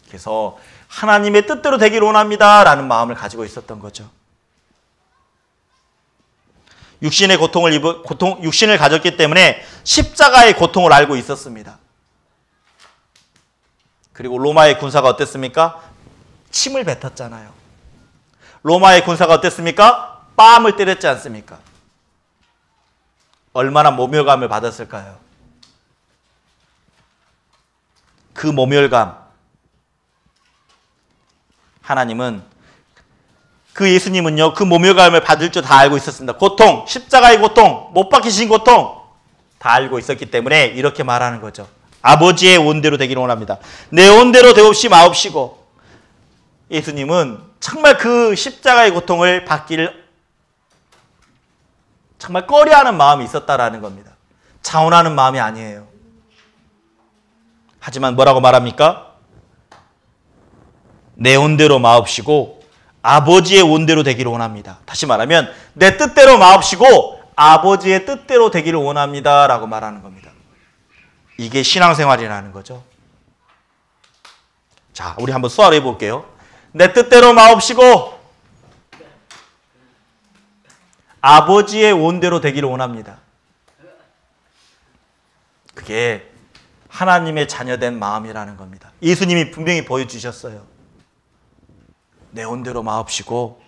그래서 하나님의 뜻대로 되기를 원합니다 라는 마음을 가지고 있었던 거죠. 육신의 육신을 가졌기 때문에 십자가의 고통을 알고 있었습니다. 그리고 로마의 군사가 어땠습니까? 침을 뱉었잖아요. 로마의 군사가 어땠습니까? 뺨을 때렸지 않습니까? 얼마나 모멸감을 받았을까요? 그 모멸감, 하나님은, 그 예수님은요, 그 모멸감을 받을 줄 다 알고 있었습니다. 고통, 십자가의 고통, 못 박히신 고통 다 알고 있었기 때문에 이렇게 말하는 거죠. 아버지의 원대로 되기를 원합니다. 내 원대로 되옵시 마옵시고. 예수님은 정말 그 십자가의 고통을 받기를 정말 꺼려하는 마음이 있었다라는 겁니다. 자원하는 마음이 아니에요. 하지만 뭐라고 말합니까? 내 원대로 마옵시고 아버지의 원대로 되기를 원합니다. 다시 말하면 내 뜻대로 마옵시고 아버지의 뜻대로 되기를 원합니다 라고 말하는 겁니다. 이게 신앙생활이라는 거죠. 자, 우리 한번 수화로 해볼게요. 내 뜻대로 마옵시고 아버지의 원대로 되기를 원합니다. 그게 하나님의 자녀된 마음이라는 겁니다. 예수님이 분명히 보여주셨어요. 내 원대로 마옵시고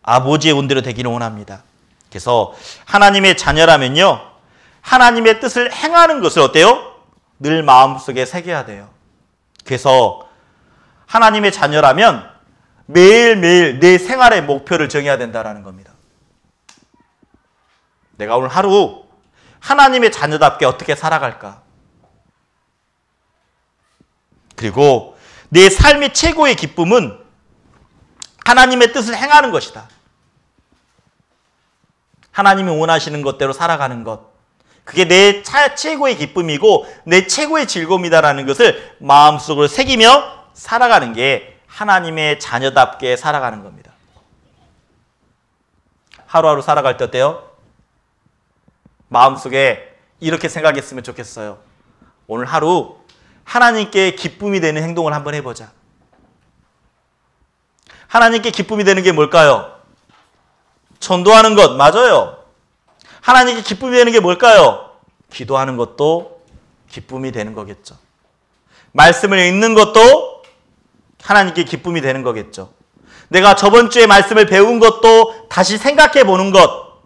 아버지의 원대로 되기를 원합니다. 그래서 하나님의 자녀라면요, 하나님의 뜻을 행하는 것을 어때요? 늘 마음속에 새겨야 돼요. 그래서 하나님의 자녀라면 매일매일 내 생활의 목표를 정해야 된다는 겁니다. 내가 오늘 하루 하나님의 자녀답게 어떻게 살아갈까? 그리고 내 삶의 최고의 기쁨은 하나님의 뜻을 행하는 것이다. 하나님이 원하시는 것대로 살아가는 것. 그게 내 최고의 기쁨이고 내 최고의 즐거움이다라는 것을 마음속으로 새기며 살아가는 게 하나님의 자녀답게 살아가는 겁니다. 하루하루 살아갈 때 어때요? 마음속에 이렇게 생각했으면 좋겠어요. 오늘 하루 하나님께 기쁨이 되는 행동을 한번 해보자. 하나님께 기쁨이 되는 게 뭘까요? 전도하는 것, 맞아요. 하나님께 기쁨이 되는 게 뭘까요? 기도하는 것도 기쁨이 되는 거겠죠. 말씀을 읽는 것도 하나님께 기쁨이 되는 거겠죠. 내가 저번 주에 말씀을 배운 것도 다시 생각해 보는 것,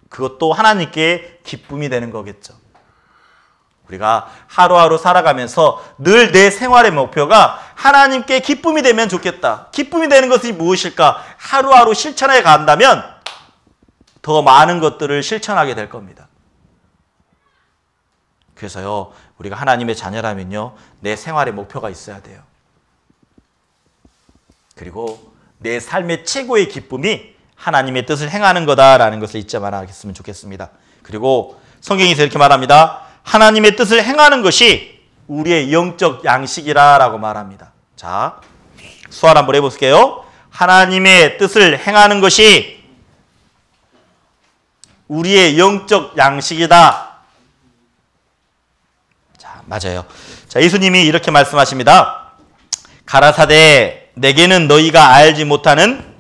그것도 하나님께 기쁨이 되는 거겠죠. 우리가 하루하루 살아가면서 늘 내 생활의 목표가 하나님께 기쁨이 되면 좋겠다. 기쁨이 되는 것이 무엇일까? 하루하루 실천해 간다면 더 많은 것들을 실천하게 될 겁니다. 그래서요, 우리가 하나님의 자녀라면요, 내 생활의 목표가 있어야 돼요. 그리고 내 삶의 최고의 기쁨이 하나님의 뜻을 행하는 거다라는 것을 잊지 말았으면 좋겠습니다. 그리고 성경에서 이렇게 말합니다. 하나님의 뜻을 행하는 것이 우리의 영적 양식이라고 말합니다. 자, 수활 한번 해볼게요. 하나님의 뜻을 행하는 것이 우리의 영적 양식이다. 자, 맞아요. 자, 예수님이 이렇게 말씀하십니다. 가라사대 내게는 너희가 알지 못하는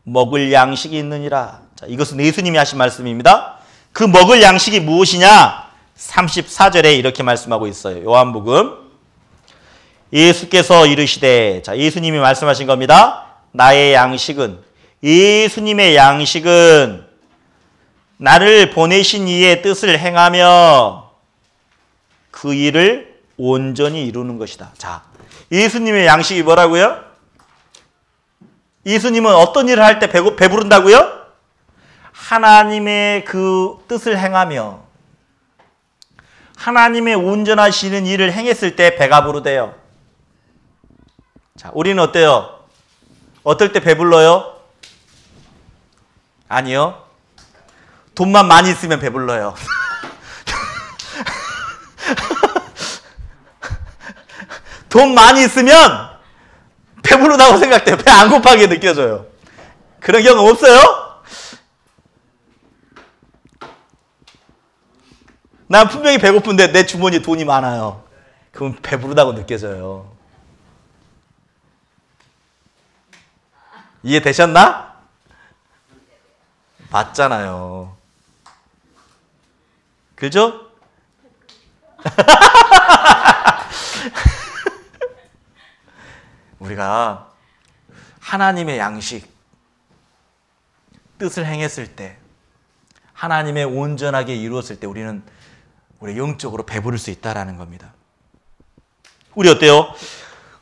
먹을 양식이 있느니라. 자, 이것은 예수님이 하신 말씀입니다. 그 먹을 양식이 무엇이냐? 34절에 이렇게 말씀하고 있어요. 요한복음. 예수께서 이르시되, 자, 예수님이 말씀하신 겁니다. 나의 양식은, 예수님의 양식은 나를 보내신 이의 뜻을 행하며 그 일을 온전히 이루는 것이다. 자, 예수님의 양식이 뭐라고요? 예수님은 어떤 일을 할 때 배부른다고요? 하나님의 그 뜻을 행하며 하나님의 온전하시는 일을 행했을 때 배가 부르대요. 자, 우리는 어때요? 어떨 때 배불러요? 아니요. 돈만 많이 있으면 배불러요. 돈 많이 있으면 배부르다고 생각돼요. 배 안 고파게 느껴져요. 그런 경험 없어요? 난 분명히 배고픈데 내 주머니에 돈이 많아요. 그럼 배부르다고 느껴져요. 이해되셨나? 맞잖아요. 그죠? 우리가 하나님의 양식, 뜻을 행했을 때, 하나님의 온전하게 이루었을 때 우리는 우리 영적으로 배부를 수 있다라는 겁니다. 우리 어때요?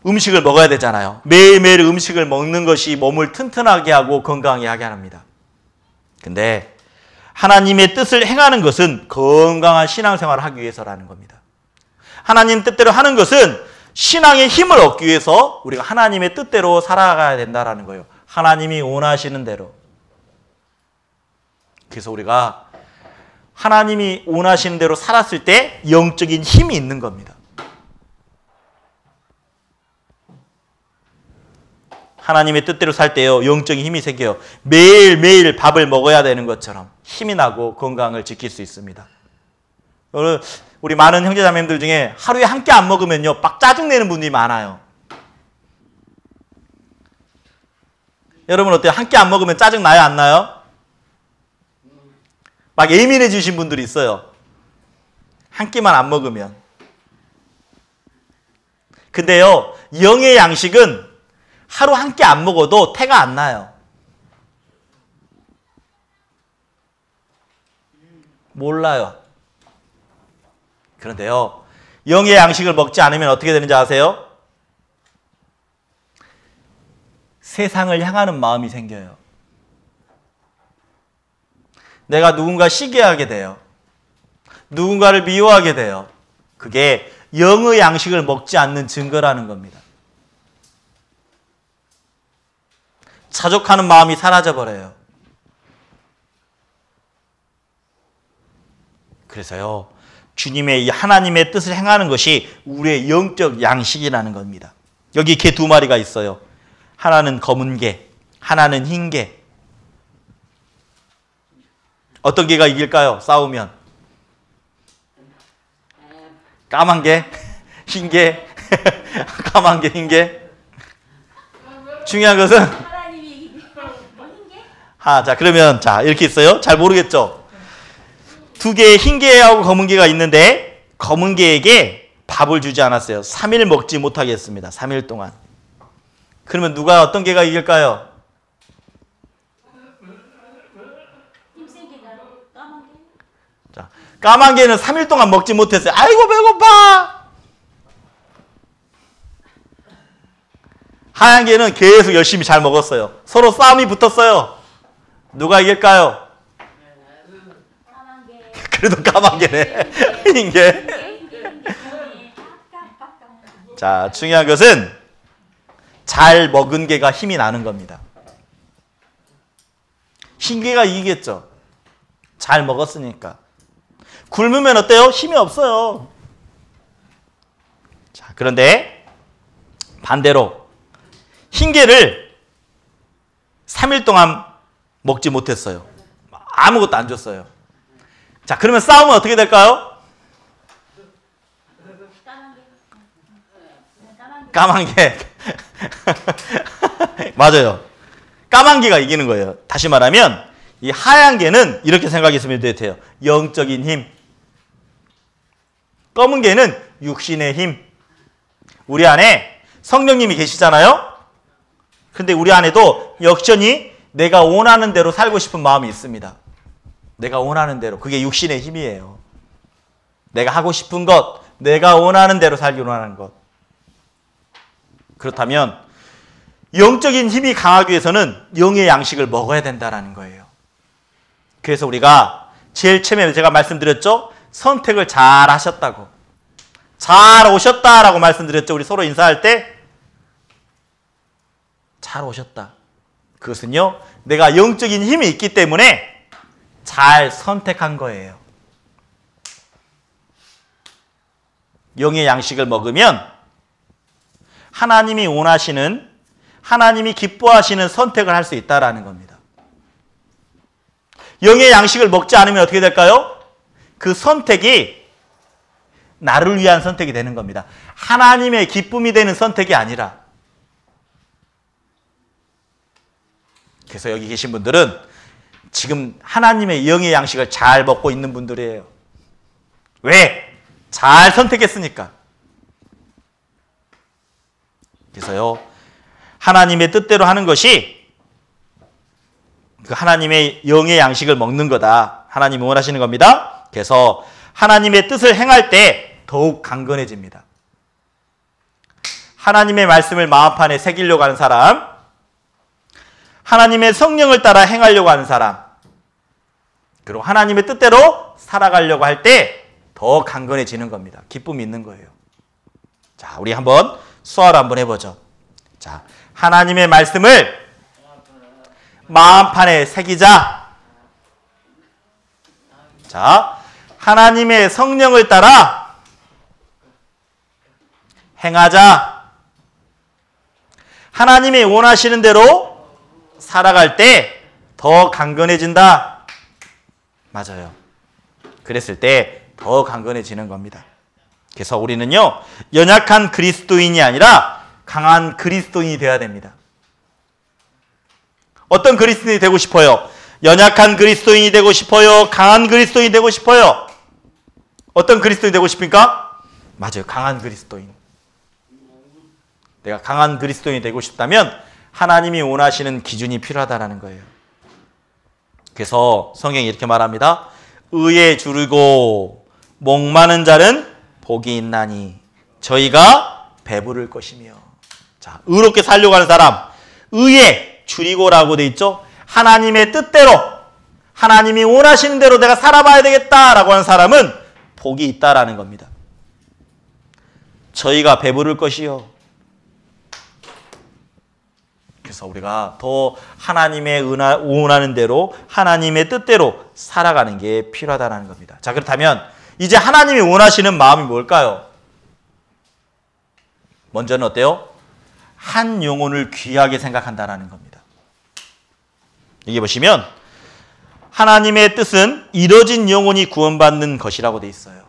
음식을 먹어야 되잖아요. 매일매일 음식을 먹는 것이 몸을 튼튼하게 하고 건강하게 하게 합니다. 근데 하나님의 뜻을 행하는 것은 건강한 신앙생활을 하기 위해서라는 겁니다. 하나님 뜻대로 하는 것은 신앙의 힘을 얻기 위해서 우리가 하나님의 뜻대로 살아가야 된다는 거예요. 하나님이 원하시는 대로. 그래서 우리가 하나님이 원하시는 대로 살았을 때 영적인 힘이 있는 겁니다. 하나님의 뜻대로 살 때요, 영적인 힘이 생겨요. 매일매일 밥을 먹어야 되는 것처럼 힘이 나고 건강을 지킬 수 있습니다. 우리 많은 형제자매님들 중에 하루에 한 끼 안 먹으면요, 막 짜증내는 분들이 많아요. 여러분 어때요? 한 끼 안 먹으면 짜증 나요, 안 나요? 막 예민해지신 분들이 있어요. 한 끼만 안 먹으면. 근데요, 영의 양식은 하루 한 끼 안 먹어도 태가 안 나요. 몰라요. 그런데요, 영의 양식을 먹지 않으면 어떻게 되는지 아세요? 세상을 향하는 마음이 생겨요. 내가 누군가 시기하게 돼요. 누군가를 미워하게 돼요. 그게 영의 양식을 먹지 않는 증거라는 겁니다. 자족하는 마음이 사라져버려요. 그래서요, 주님의 이 하나님의 뜻을 행하는 것이 우리의 영적 양식이라는 겁니다. 여기 개 두 마리가 있어요. 하나는 검은 개, 하나는 흰 개. 어떤 개가 이길까요? 싸우면. 까만 개, 흰 개, 까만 개, 흰 개. 중요한 것은 자, 그러면 자, 이렇게 있어요. 잘 모르겠죠? 두 개의 흰 개하고 검은 개가 있는데 검은 개에게 밥을 주지 않았어요. 3일 먹지 못하게 했습니다. 3일 동안. 그러면 누가 어떤 개가 이길까요? 자, 까만 개는 3일 동안 먹지 못했어요. 아이고 배고파. 하얀 개는 계속 열심히 잘 먹었어요. 서로 싸움이 붙었어요. 누가 이길까요? 까만 개. 그래도 까만 개네. 흰 개. 자, 중요한 것은 잘 먹은 개가 힘이 나는 겁니다. 흰개가 이기겠죠. 잘 먹었으니까. 굶으면 어때요? 힘이 없어요. 자, 그런데 반대로 흰개를 3일 동안 먹지 못했어요. 아무것도 안 줬어요. 자, 그러면 싸우면 어떻게 될까요? 까만 개. 맞아요. 까만 개가 이기는 거예요. 다시 말하면 이 하얀 개는 이렇게 생각했으면 돼요. 영적인 힘. 검은 개는 육신의 힘. 우리 안에 성령님이 계시잖아요. 근데 우리 안에도 여전히 내가 원하는 대로 살고 싶은 마음이 있습니다. 내가 원하는 대로. 그게 육신의 힘이에요. 내가 하고 싶은 것, 내가 원하는 대로 살기 원하는 것. 그렇다면 영적인 힘이 강하기 위해서는 영의 양식을 먹어야 된다는 거예요. 그래서 우리가 제일 처음에 제가 말씀드렸죠. 선택을 잘 하셨다고. 잘 오셨다라고 말씀드렸죠. 우리 서로 인사할 때. 잘 오셨다. 그것은요. 내가 영적인 힘이 있기 때문에 잘 선택한 거예요. 영의 양식을 먹으면 하나님이 원하시는, 하나님이 기뻐하시는 선택을 할 수 있다라는 겁니다. 영의 양식을 먹지 않으면 어떻게 될까요? 그 선택이 나를 위한 선택이 되는 겁니다. 하나님의 기쁨이 되는 선택이 아니라. 그래서 여기 계신 분들은 지금 하나님의 영의 양식을 잘 먹고 있는 분들이에요. 왜? 잘 선택했으니까. 그래서요, 하나님의 뜻대로 하는 것이 그 하나님의 영의 양식을 먹는 거다. 하나님이 원하시는 겁니다. 그래서 하나님의 뜻을 행할 때 더욱 강건해집니다. 하나님의 말씀을 마음판에 새기려고 하는 사람, 하나님의 성령을 따라 행하려고 하는 사람, 그리고 하나님의 뜻대로 살아가려고 할 때 더 강건해지는 겁니다. 기쁨이 있는 거예요. 자, 우리 한번 수화를 한번 해보죠. 자, 하나님의 말씀을 마음판에 새기자. 자, 하나님의 성령을 따라 행하자. 하나님이 원하시는 대로 살아갈 때 더 강건해진다. 맞아요. 그랬을 때 더 강건해지는 겁니다. 그래서 우리는요, 연약한 그리스도인이 아니라 강한 그리스도인이 되어야 됩니다. 어떤 그리스도인이 되고 싶어요? 연약한 그리스도인이 되고 싶어요? 강한 그리스도인이 되고 싶어요? 어떤 그리스도인이 되고 싶습니까? 맞아요. 강한 그리스도인. 내가 강한 그리스도인이 되고 싶다면 하나님이 원하시는 기준이 필요하다는 거예요. 그래서 성경이 이렇게 말합니다. 의에 주르고 목마른 자는 복이 있나니 저희가 배부를 것이며. 자, 의롭게 살려고 하는 사람, 의에 줄이고라고 돼 있죠. 하나님의 뜻대로, 하나님이 원하시는 대로 내가 살아봐야 되겠다라고 하는 사람은 복이 있다라는 겁니다. 저희가 배부를 것이요. 그래서 우리가 더 하나님의 원하는 대로, 하나님의 뜻대로 살아가는 게 필요하다는 겁니다. 자, 그렇다면 이제 하나님이 원하시는 마음이 뭘까요? 먼저는 어때요? 한 영혼을 귀하게 생각한다는 겁니다. 여기 보시면 하나님의 뜻은 이뤄진 영혼이 구원받는 것이라고 되어 있어요.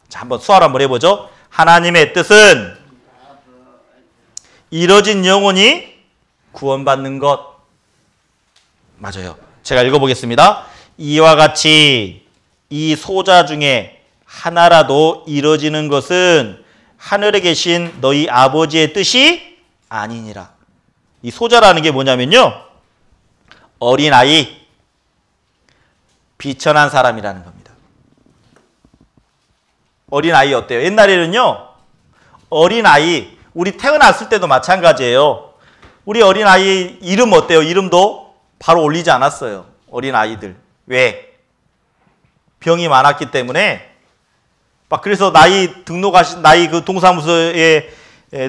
자, 한번 수화를 한번 해보죠. 하나님의 뜻은 이뤄진 영혼이 구원받는 것. 맞아요. 제가 읽어보겠습니다. 이와 같이 이 소자 중에 하나라도 이뤄지는 것은 하늘에 계신 너희 아버지의 뜻이 아니니라. 이 소자라는 게 뭐냐면요, 어린아이, 비천한 사람이라는 겁니다. 어린아이 어때요? 옛날에는요, 어린아이, 우리 태어났을 때도 마찬가지예요. 우리 어린아이 이름 어때요? 이름도 바로 올리지 않았어요. 어린아이들. 왜? 병이 많았기 때문에 막 그래서 나이 등록하신 나이 그 동사무소에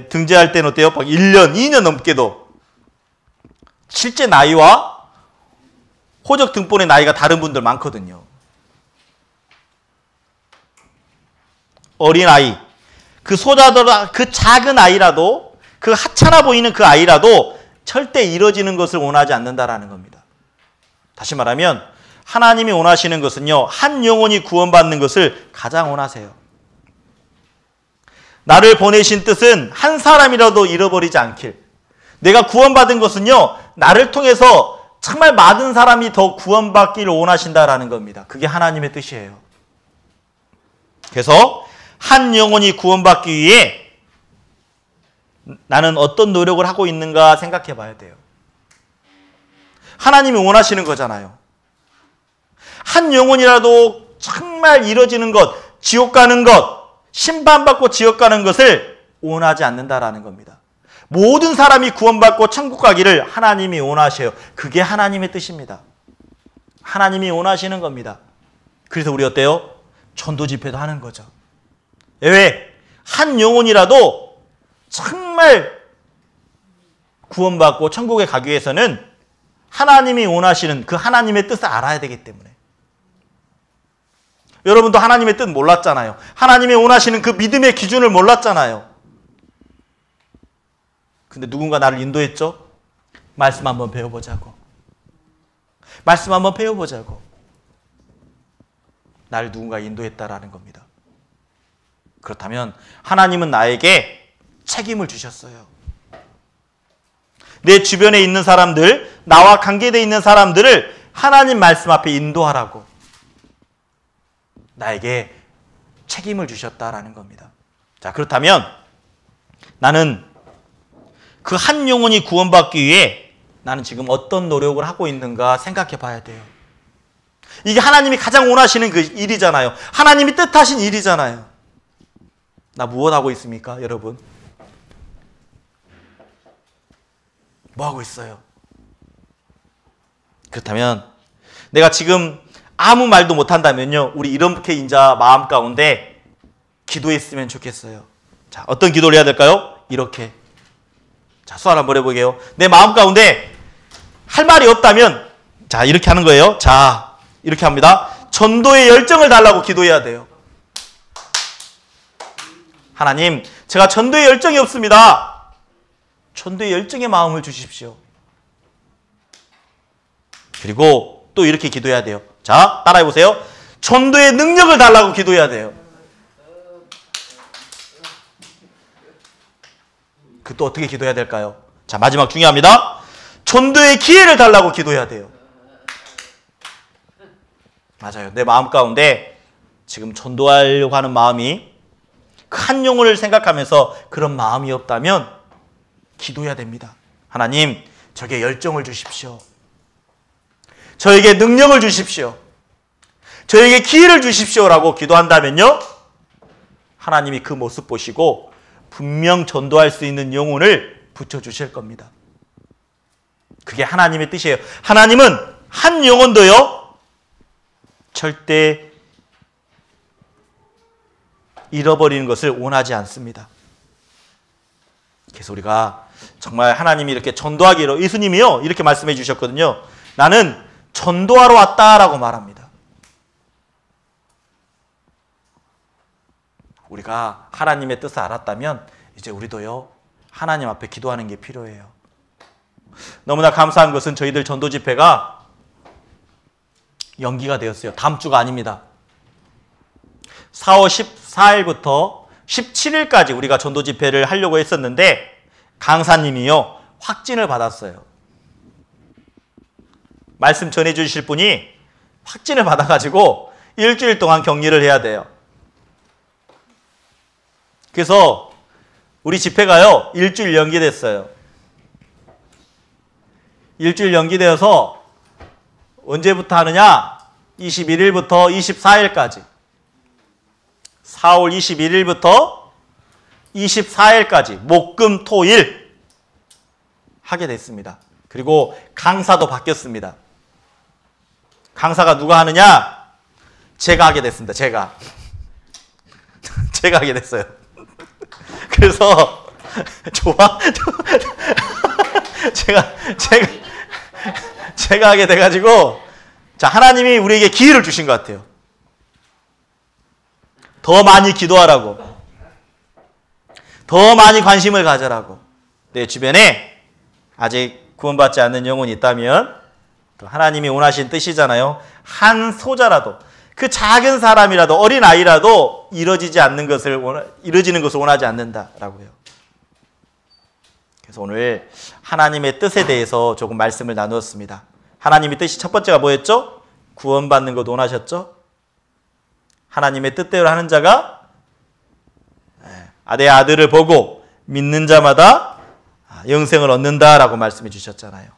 등재할 때는 어때요? 막 1년, 2년 넘게도 실제 나이와 호적 등본의 나이가 다른 분들 많거든요. 어린아이, 그 소자더라, 그 작은 아이라도, 그 하찮아 보이는 그 아이라도 절대 이뤄지는 것을 원하지 않는다라는 겁니다. 다시 말하면 하나님이 원하시는 것은요, 한 영혼이 구원받는 것을 가장 원하세요. 나를 보내신 뜻은 한 사람이라도 잃어버리지 않길. 내가 구원받은 것은요, 나를 통해서 정말 많은 사람이 더 구원받기를 원하신다라는 겁니다. 그게 하나님의 뜻이에요. 그래서 한 영혼이 구원받기 위해 나는 어떤 노력을 하고 있는가 생각해 봐야 돼요. 하나님이 원하시는 거잖아요. 한 영혼이라도 정말 이뤄지는 것, 지옥 가는 것, 심판받고 지옥 가는 것을 원하지 않는다라는 겁니다. 모든 사람이 구원받고 천국 가기를 하나님이 원하셔요. 그게 하나님의 뜻입니다. 하나님이 원하시는 겁니다. 그래서 우리 어때요? 전도 집회도 하는 거죠. 왜? 한 영혼이라도 정말 구원받고 천국에 가기 위해서는 하나님이 원하시는 그 하나님의 뜻을 알아야 되기 때문에. 여러분도 하나님의 뜻 몰랐잖아요. 하나님이 원하시는 그 믿음의 기준을 몰랐잖아요. 근데 누군가 나를 인도했죠? 말씀 한번 배워보자고. 말씀 한번 배워보자고. 나를 누군가 인도했다라는 겁니다. 그렇다면 하나님은 나에게 책임을 주셨어요. 내 주변에 있는 사람들, 나와 관계되어 있는 사람들을 하나님 말씀 앞에 인도하라고 나에게 책임을 주셨다라는 겁니다. 자, 그렇다면 나는 그 한 영혼이 구원받기 위해 나는 지금 어떤 노력을 하고 있는가 생각해 봐야 돼요. 이게 하나님이 가장 원하시는 그 일이잖아요. 하나님이 뜻하신 일이잖아요. 나 무엇 하고 있습니까, 여러분? 뭐 하고 있어요? 그렇다면 내가 지금 아무 말도 못한다면요, 우리 이렇게 인자 마음 가운데 기도했으면 좋겠어요. 자, 어떤 기도를 해야 될까요? 이렇게. 자, 수완 한번 해보게요. 내 마음 가운데 할 말이 없다면, 자, 이렇게 하는 거예요. 자, 이렇게 합니다. 전도의 열정을 달라고 기도해야 돼요. 하나님, 제가 전도의 열정이 없습니다. 전도의 열정의 마음을 주십시오. 그리고 또 이렇게 기도해야 돼요. 자, 따라해보세요. 전도의 능력을 달라고 기도해야 돼요. 그 또 어떻게 기도해야 될까요? 자, 마지막 중요합니다. 전도의 기회를 달라고 기도해야 돼요. 맞아요. 내 마음 가운데 지금 전도하려고 하는 마음이 그 한 영혼을 생각하면서 그런 마음이 없다면 기도해야 됩니다. 하나님, 저에게 열정을 주십시오. 저에게 능력을 주십시오. 저에게 기회를 주십시오라고 기도한다면요, 하나님이 그 모습 보시고 분명 전도할 수 있는 영혼을 붙여주실 겁니다. 그게 하나님의 뜻이에요. 하나님은 한 영혼도요, 절대 잃어버리는 것을 원하지 않습니다. 그래서 우리가 정말 하나님이 이렇게 전도하기로, 예수님이요 이렇게 말씀해 주셨거든요. 나는 전도하러 왔다라고 말합니다. 우리가 하나님의 뜻을 알았다면 이제 우리도요, 하나님 앞에 기도하는 게 필요해요. 너무나 감사한 것은 저희들 전도 집회가 연기가 되었어요. 다음 주가 아닙니다. 4월 14일부터 17일까지 우리가 전도 집회를 하려고 했었는데 강사님이요, 확진을 받았어요. 말씀 전해주실 분이 확진을 받아가지고 일주일 동안 격리를 해야 돼요. 그래서 우리 집회가요, 일주일 연기됐어요. 일주일 연기되어서 언제부터 하느냐? 21일부터 24일까지. 4월 21일부터 24일까지 목, 금, 토, 일 하게 됐습니다. 그리고 강사도 바뀌었습니다. 강사가 누가 하느냐? 제가 하게 됐습니다. 제가. 제가 하게 됐어요. 그래서 좋아? 제가 하게 돼가지고 자, 하나님이 우리에게 기회를 주신 것 같아요. 더 많이 기도하라고, 더 많이 관심을 가져라고. 내 주변에 아직 구원받지 않는 영혼이 있다면 하나님이 원하신 뜻이잖아요. 한 소자라도, 그 작은 사람이라도, 어린 아이라도 이루어지는 것을 원하지 않는다라고요. 그래서 오늘 하나님의 뜻에 대해서 조금 말씀을 나누었습니다. 하나님의 뜻이 첫 번째가 뭐였죠? 구원받는 것 원하셨죠? 하나님의 뜻대로 하는 자가 내 아들을 보고 믿는 자마다 영생을 얻는다라고 말씀해 주셨잖아요.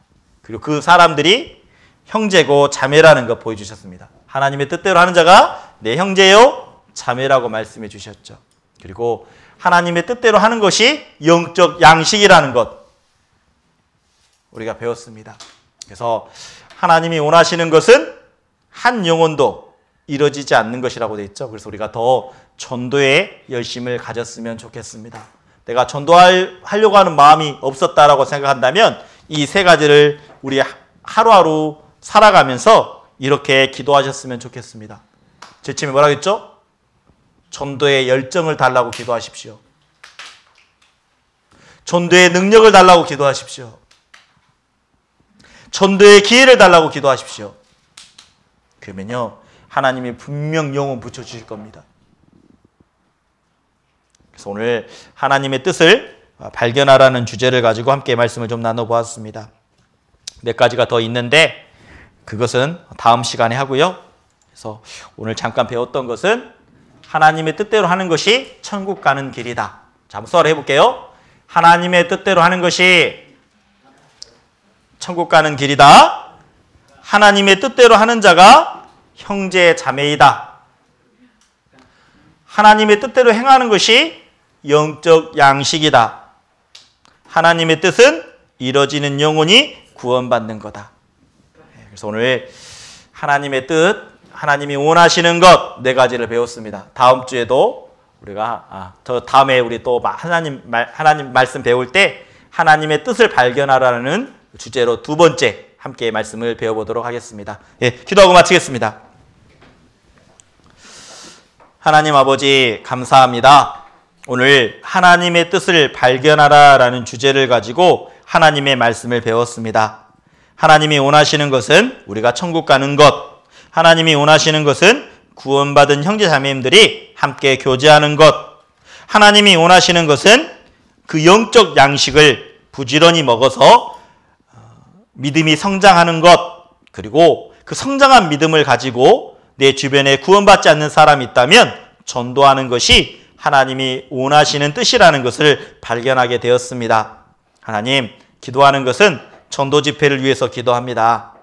그리고 그 사람들이 형제고 자매라는 것 보여주셨습니다. 하나님의 뜻대로 하는 자가 내 형제요 자매라고 말씀해 주셨죠. 그리고 하나님의 뜻대로 하는 것이 영적 양식이라는 것 우리가 배웠습니다. 그래서 하나님이 원하시는 것은 한 영혼도 이루어지지 않는 것이라고 되어 있죠. 그래서 우리가 더 전도에 열심을 가졌으면 좋겠습니다. 내가 전도하려고 하는 마음이 없었다라고 생각한다면 이 세 가지를 우리 하루하루 살아가면서 이렇게 기도하셨으면 좋겠습니다. 제침에 뭐라고 했죠? 전도의 열정을 달라고 기도하십시오. 전도의 능력을 달라고 기도하십시오. 전도의 기회를 달라고 기도하십시오. 그러면요, 하나님이 분명 영혼 붙여주실 겁니다. 그래서 오늘 하나님의 뜻을 발견하라는 주제를 가지고 함께 말씀을 좀 나눠보았습니다. 몇 가지가 더 있는데 그것은 다음 시간에 하고요. 그래서 오늘 잠깐 배웠던 것은 하나님의 뜻대로 하는 것이 천국 가는 길이다. 자, 한번 수화를 해볼게요. 하나님의 뜻대로 하는 것이 천국 가는 길이다. 하나님의 뜻대로 하는 자가 형제 자매이다. 하나님의 뜻대로 행하는 것이 영적 양식이다. 하나님의 뜻은 이뤄지는 영혼이 구원받는 거다. 그래서 오늘 하나님의 뜻, 하나님이 원하시는 것 네 가지를 배웠습니다. 다음 주에도 우리가 저 다음에 우리 또 하나님 말씀 배울 때 하나님의 뜻을 발견하라는 주제로 두 번째 함께 말씀을 배워보도록 하겠습니다. 예, 기도하고 마치겠습니다. 하나님 아버지 감사합니다. 오늘 하나님의 뜻을 발견하라라는 주제를 가지고 하나님의 말씀을 배웠습니다. 하나님이 원하시는 것은 우리가 천국 가는 것, 하나님이 원하시는 것은 구원받은 형제 자매님들이 함께 교제하는 것, 하나님이 원하시는 것은 그 영적 양식을 부지런히 먹어서 믿음이 성장하는 것, 그리고 그 성장한 믿음을 가지고 내 주변에 구원받지 않는 사람이 있다면 전도하는 것이 하나님이 원하시는 뜻이라는 것을 발견하게 되었습니다. 하나님, 기도하는 것은 전도 집회를 위해서 기도합니다.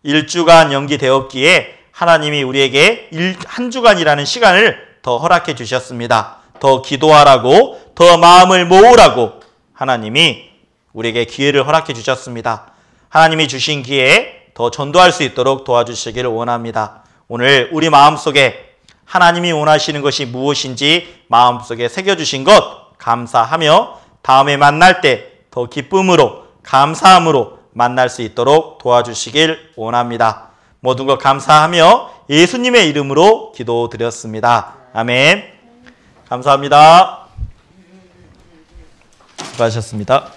1주간 연기되었기에 하나님이 우리에게 한 주간이라는 시간을 더 허락해 주셨습니다. 더 기도하라고, 더 마음을 모으라고 하나님이 우리에게 기회를 허락해 주셨습니다. 하나님이 주신 기회에 더 전도할 수 있도록 도와주시기를 원합니다. 오늘 우리 마음속에 하나님이 원하시는 것이 무엇인지 마음속에 새겨주신 것 감사하며 다음에 만날 때 더 기쁨으로 감사함으로 만날 수 있도록 도와주시길 원합니다. 모든 것 감사하며 예수님의 이름으로 기도드렸습니다. 아멘. 감사합니다. 수고하셨습니다.